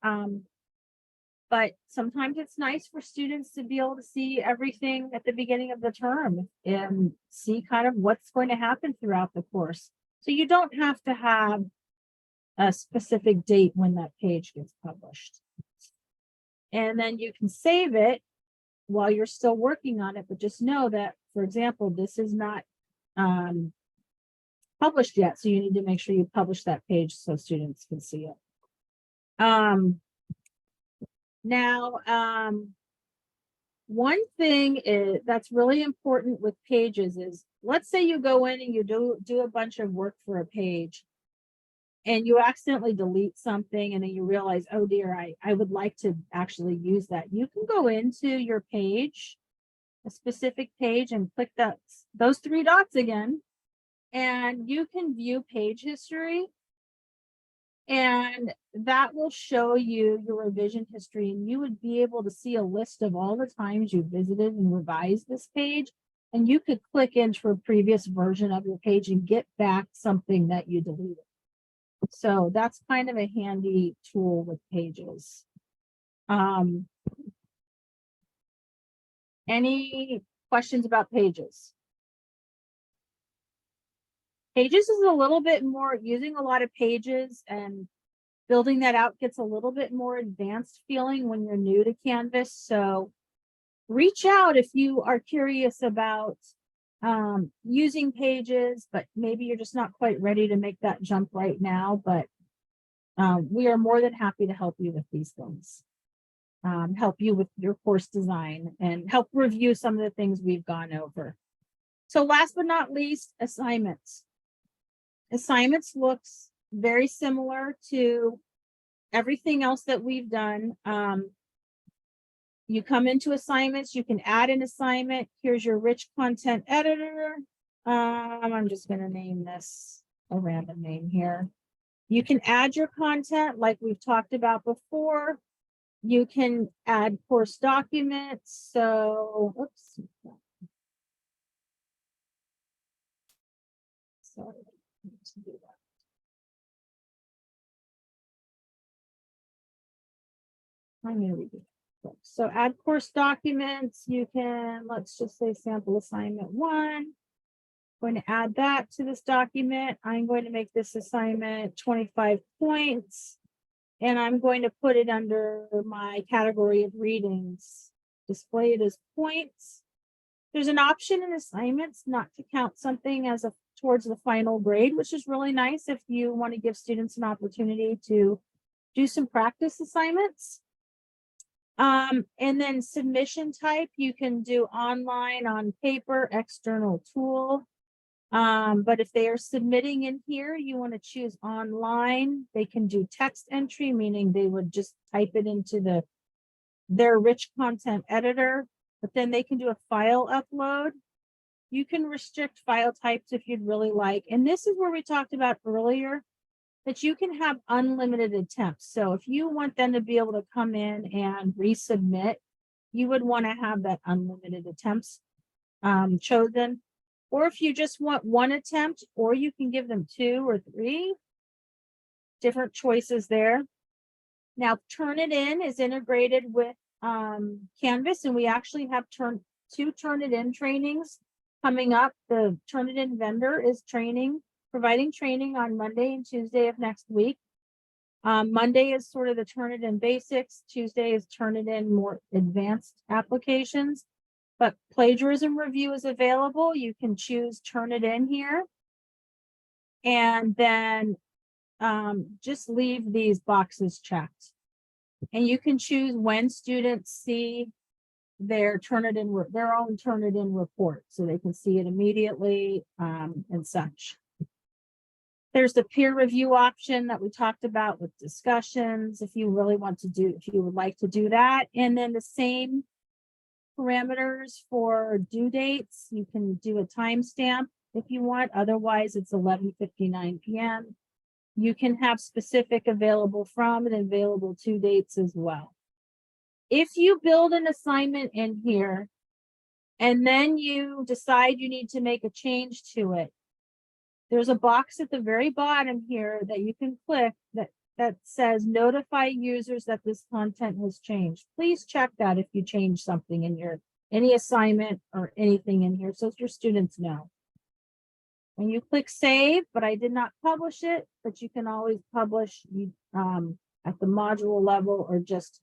but sometimes it's nice for students to be able to see everything at the beginning of the term and see kind of what's going to happen throughout the course. So you don't have to have a specific date when that page gets published. And then you can save it while you're still working on it, but just know that, for example, this is not published yet, so you need to make sure you publish that page so students can see it. Now, one thing that's really important with pages is, let's say you go in and you do a bunch of work for a page, and you accidentally delete something, and then you realize, oh dear, I would like to actually use that. You can go into your page, a specific page, and click those 3 dots again, and you can view page history. And that will show you your revision history, and you would be able to see a list of all the times you visited and revised this page. And you could click into a previous version of your page and get back something that you deleted. So that's kind of a handy tool with pages. Any questions about pages? Pages is a little bit more, using a lot of pages and building that out gets a little bit more advanced feeling when you're new to Canvas. So reach out if you are curious about using pages, but maybe you're just not quite ready to make that jump right now. But we are more than happy to help you with these things. Help you with your course design and help review some of the things we've gone over. So last but not least, assignments. Assignments looks very similar to everything else that we've done. You come into assignments, you can add an assignment. Here's your rich content editor. I'm just going to name this a random name here. You can add your content like we've talked about before. You can add course documents. So, oops. Sorry. To do that. I'm going to read it. So add course documents. You can, let's just say sample assignment 1. Going to add that to this document. I'm going to make this assignment 25 points. And I'm going to put it under my category of readings. Display it as points. There's an option in assignments not to count something as towards the final grade, which is really nice if you want to give students an opportunity to do some practice assignments. And then submission type, you can do online, on paper, external tool. But if they are submitting in here, you want to choose online. They can do text entry, meaning they would just type it into their rich content editor, but then they can do a file upload. You can restrict file types if you'd really like. And this is where we talked about earlier that you can have unlimited attempts. So if you want them to be able to come in and resubmit, you would want to have that unlimited attempts chosen. Or if you just want one attempt, or you can give them 2 or 3 different choices there. Now, Turnitin is integrated with Canvas, and we actually have 2 Turnitin trainings coming up. The Turnitin vendor is providing training on Monday and Tuesday of next week. Monday is sort of the Turnitin basics. Tuesday is Turnitin more advanced applications. But plagiarism review is available. You can choose Turnitin here. And then just leave these boxes checked. And you can choose when students see their own Turnitin report, so they can see it immediately and such. There's the peer review option that we talked about with discussions, if you would like to do that. And then the same parameters for due dates. You can do a timestamp if you want. Otherwise, it's 11:59 p.m. You can have specific available from and available to dates as well. If you build an assignment in here and then you decide you need to make a change to it, there's a box at the very bottom here that you can click that says notify users that this content has changed. Please check that if you change something in any assignment or anything in here, so your students know. When you click save, but I did not publish it, but you can always publish at the module level or just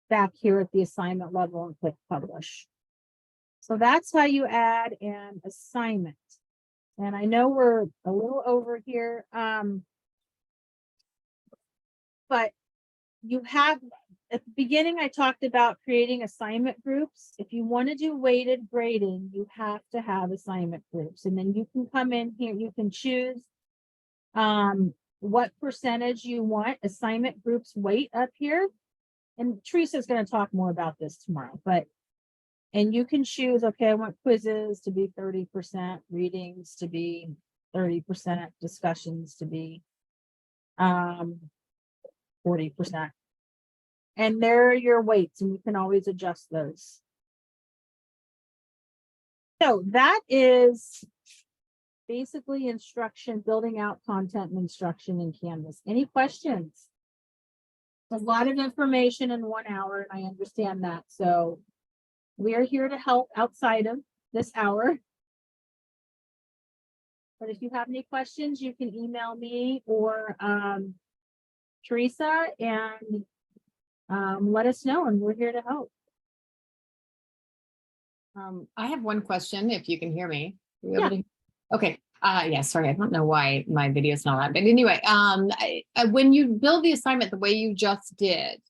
back here at the assignment level and click publish. So that's how you add an assignment. And I know we're a little over here, but you have, at the beginning, I talked about creating assignment groups. If you want to do weighted grading, you have to have assignment groups. And then you can come in here, you can choose what percentage you want assignment groups weight up here. And Teresa's going to talk more about this tomorrow, and you can choose, okay, I want quizzes to be 30%, readings to be 30%, discussions to be 40%. And there are your weights, and you can always adjust those. So that is basically instruction, building out content and instruction in Canvas. Any questions? A lot of information in 1 hour, and I understand that. So we are here to help outside of this hour. But if you have any questions, you can email me or Teresa and let us know, and we're here to help. I have one question, if you can hear me. Are you Yeah. able to- Okay, yeah, sorry, I don't know why my video is not on, but anyway, when you build the assignment the way you just did,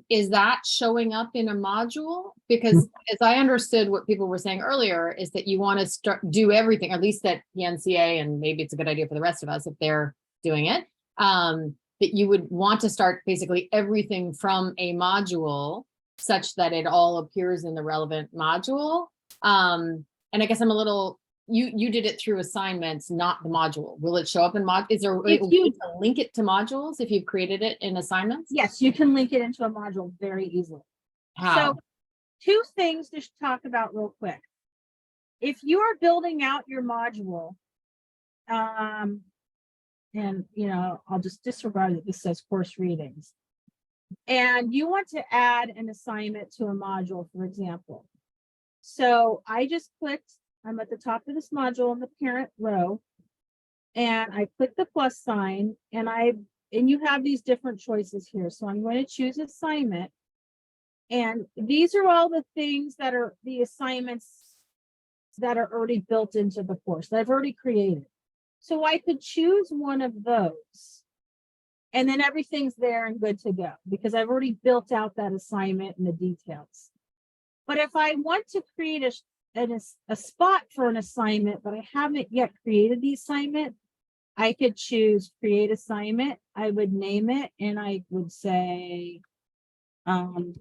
is that showing up in a module? Because as I understood what people were saying earlier, is that you want to do everything, at least at the NCA, and maybe it's a good idea for the rest of us if they're doing it, that you would want to start basically everything from a module such that it all appears in the relevant module. And I guess I'm a little, you did it through assignments, not the module. Will it show up in is there a way to link it to modules if you've created it in assignments? Yes, you can link it into a module very easily. How? So 2 things to talk about real quick. If you are building out your module, and I'll just disregard that this says course readings, and you want to add an assignment to a module, for example. So I just clicked, I'm at the top of this module in the parent row, and I click the plus sign, and you have these different choices here. So I'm going to choose assignment. And these are all the things that are the assignments that are already built into the course that I've already created. So I could choose one of those, and then everything's there and good to go because I've already built out that assignment and the details. But if I want to create a spot for an assignment, but I haven't yet created the assignment, I could choose create assignment. I would name it, and I would say, I'm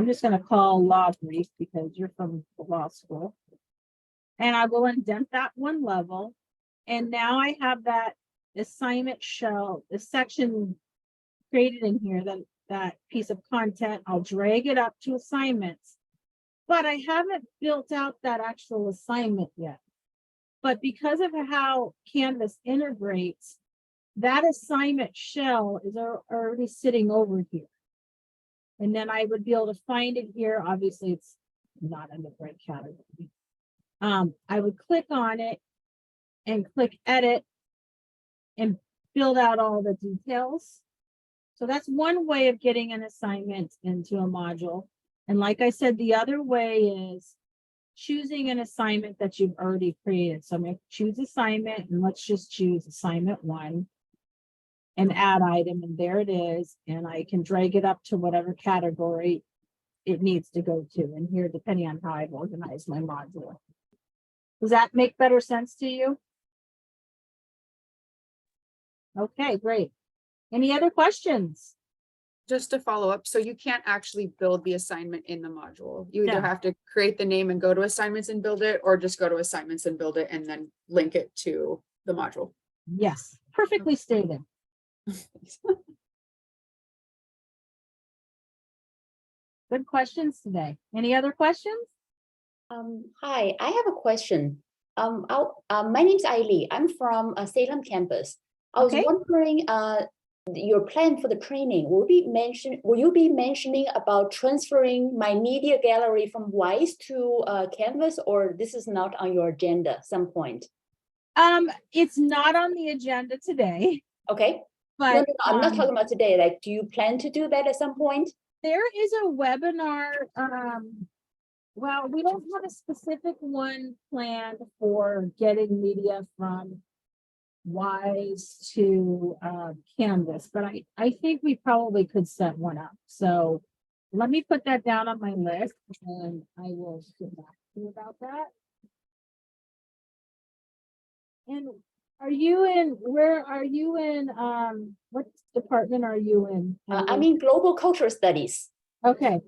just going to call law brief because you're from the law school. And I will indent that one level. And now I have that assignment shell, the section created in here, that piece of content. I'll drag it up to assignments, but I haven't built out that actual assignment yet. But because of how Canvas integrates, that assignment shell is already sitting over here. And then I would be able to find it here. Obviously, it's not in the right category. I would click on it and click edit and build out all the details. So that's one way of getting an assignment into a module. And like I said, the other way is choosing an assignment that you've already created. So I'm going to choose assignment, and let's just choose assignment 1 and add item, and there it is. And I can drag it up to whatever category it needs to go to in here, depending on how I've organized my module. Does that make better sense to you? Okay, great. Any other questions? Just to follow up, so you can't actually build the assignment in the module. You either No. have to create the name and go to assignments and build it, or just go to assignments and build it and then link it to the module. Yes, perfectly stated. Good questions today. Any other questions? Hi, I have a question. My name's Eileen. I'm from Salem campus. I was Okay. wondering, your plan for the training, will you be mentioning about transferring my media gallery from Wise to Canvas, or this is not on your agenda at some point? It's not on the agenda today, Okay. but No, I'm not talking about today. Like, do you plan to do that at some point? there is a webinar. Well, we don't have a specific one planned for getting media from Wise to Canvas, but I think we probably could set one up. So let me put that down on my list, and I will get back to you about that. And where are you in, what department are you in? I'm in global cultural studies. Okay.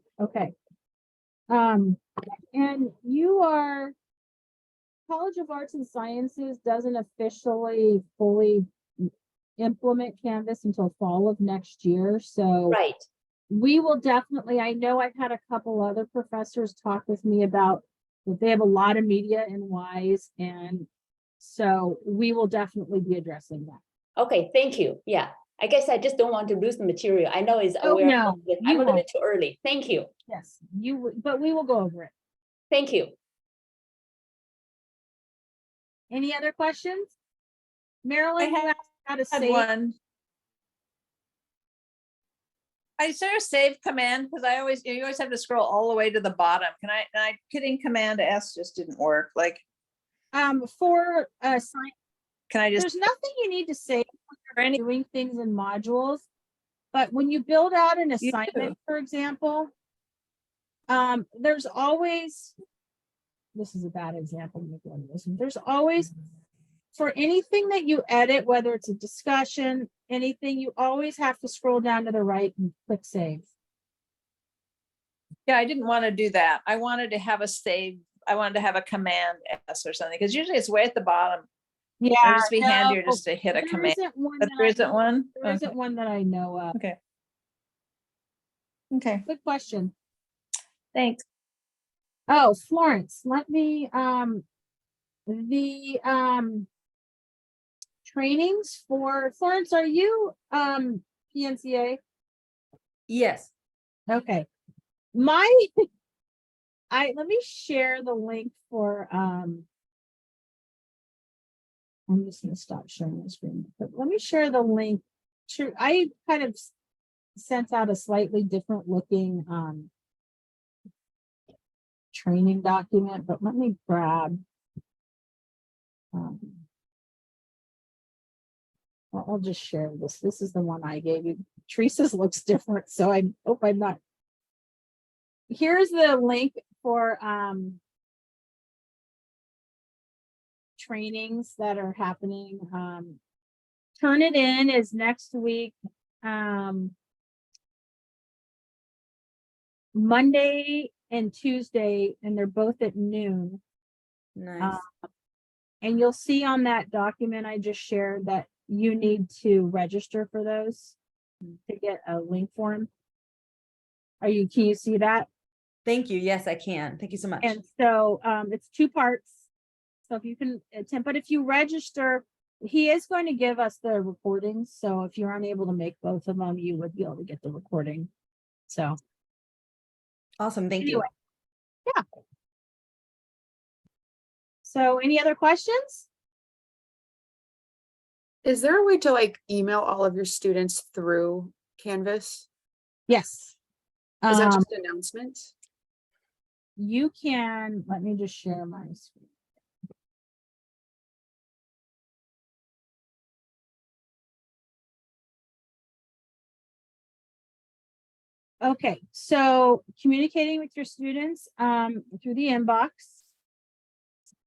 And you are, College of Arts and Sciences doesn't officially fully implement Canvas until fall of next year, so. Right. We will definitely, I know I've had a couple other professors talk with me about that they have a lot of media in WISE, and so we will definitely be addressing that. Okay, thank you. Yeah, I guess I just don't want to lose the material. I know it's Oh, aware no, of it. you I'm a little won't. bit too early. Thank you. Yes, but we will go over it. Thank you. Any other questions? Marilyn, you had- asked how to Had save. one. Is there a save command? Because you always have to scroll all the way to the bottom. Hitting Command S just didn't work. Like, For sign, can I just? there's nothing you need to save for any- doing things in modules, but when you build out an You assignment, do. for example, there's always, this is a bad example, there's always, for anything that you edit, whether it's a discussion, anything, you always have to scroll down to the right and click save. Yeah, I didn't want to do that. I wanted to have a save. I wanted to have a Command S or something, because usually it's way at the bottom. Yeah, It'd just be handier no, just to hit a there command. isn't one But that there I isn't know- one? There isn't one that I know of. Okay. Okay, Good question. thanks. Oh, Florence, let me, the, trainings for, Florence, are you, PNCA? Yes. Okay. Let me share the link for, I'm just gonna stop sharing the screen, but let me share the link. Sure, I kind of sent out a slightly different looking, training document, but let me grab, I'll just share this. This is the one I gave you. Teresa's looks different, so I hope I'm not. Here's the link for trainings that are happening. Turn It In is next week. Monday and Tuesday, and they're both at noon. Nice. And you'll see on that document I just shared that you need to register for those to get a link for them. Can you see that? Thank you. Yes, I can. Thank you so much. And so it's 2 parts. So if you can attend, but if you register, he is going to give us the recordings. So if you're unable to make both of them, you would be able to get the recording. So Awesome. Thank you. anyway, yeah. So any other questions? Is there a way to like email all of your students through Canvas? Yes. Is that just announcements? You can, let me just share my screen. Okay, so communicating with your students through the inbox.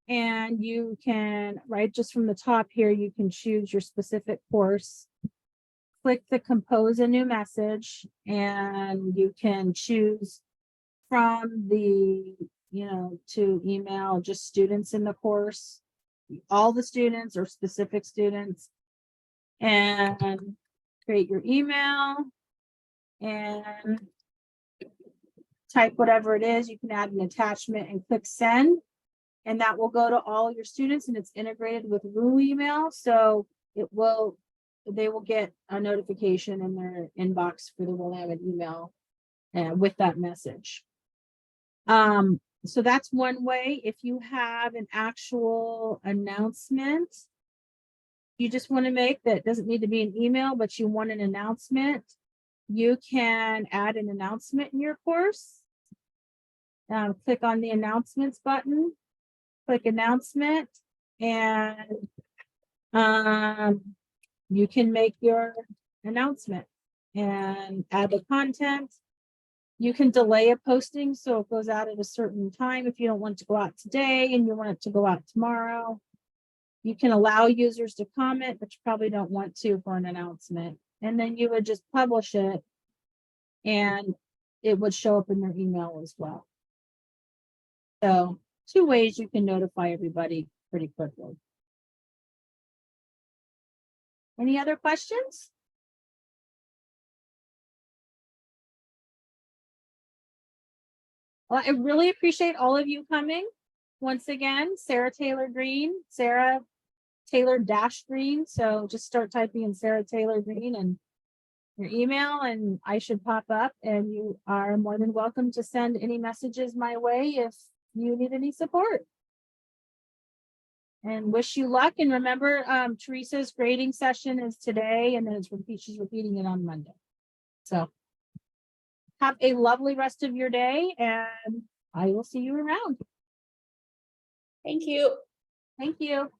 And you can, right, just from the top here, you can choose your specific course. Click the compose a new message, and you can choose from the, to email just students in the course, all the students or specific students, and create your email and type whatever it is. You can add an attachment and click send, and that will go to all your students, and it's integrated with Rule email. So they will get a notification in their inbox for the Willamette email with that message. So that's one way. If you have an actual announcement you just want to make that doesn't need to be an email, but you want an announcement, you can add an announcement in your course. Click on the announcements button, click announcement, and you can make your announcement and add the content. You can delay a posting so it goes out at a certain time if you don't want it to go out today and you want it to go out tomorrow. You can allow users to comment, but you probably don't want to for an announcement. And then you would just publish it and it would show up in their email as well. So 2 ways you can notify everybody pretty quickly. Any other questions? Well, I really appreciate all of you coming. Once again, Sarah Taylor Green, Sarah Taylor Dash Green. So just start typing in Sarah Taylor Green and your email, and I should pop up, and you are more than welcome to send any messages my way if you need any support. And wish you luck. And remember, Teresa's grading session is today, and then she's repeating it on Monday. So have a lovely rest of your day, and I will see you around. Thank you. Thank you.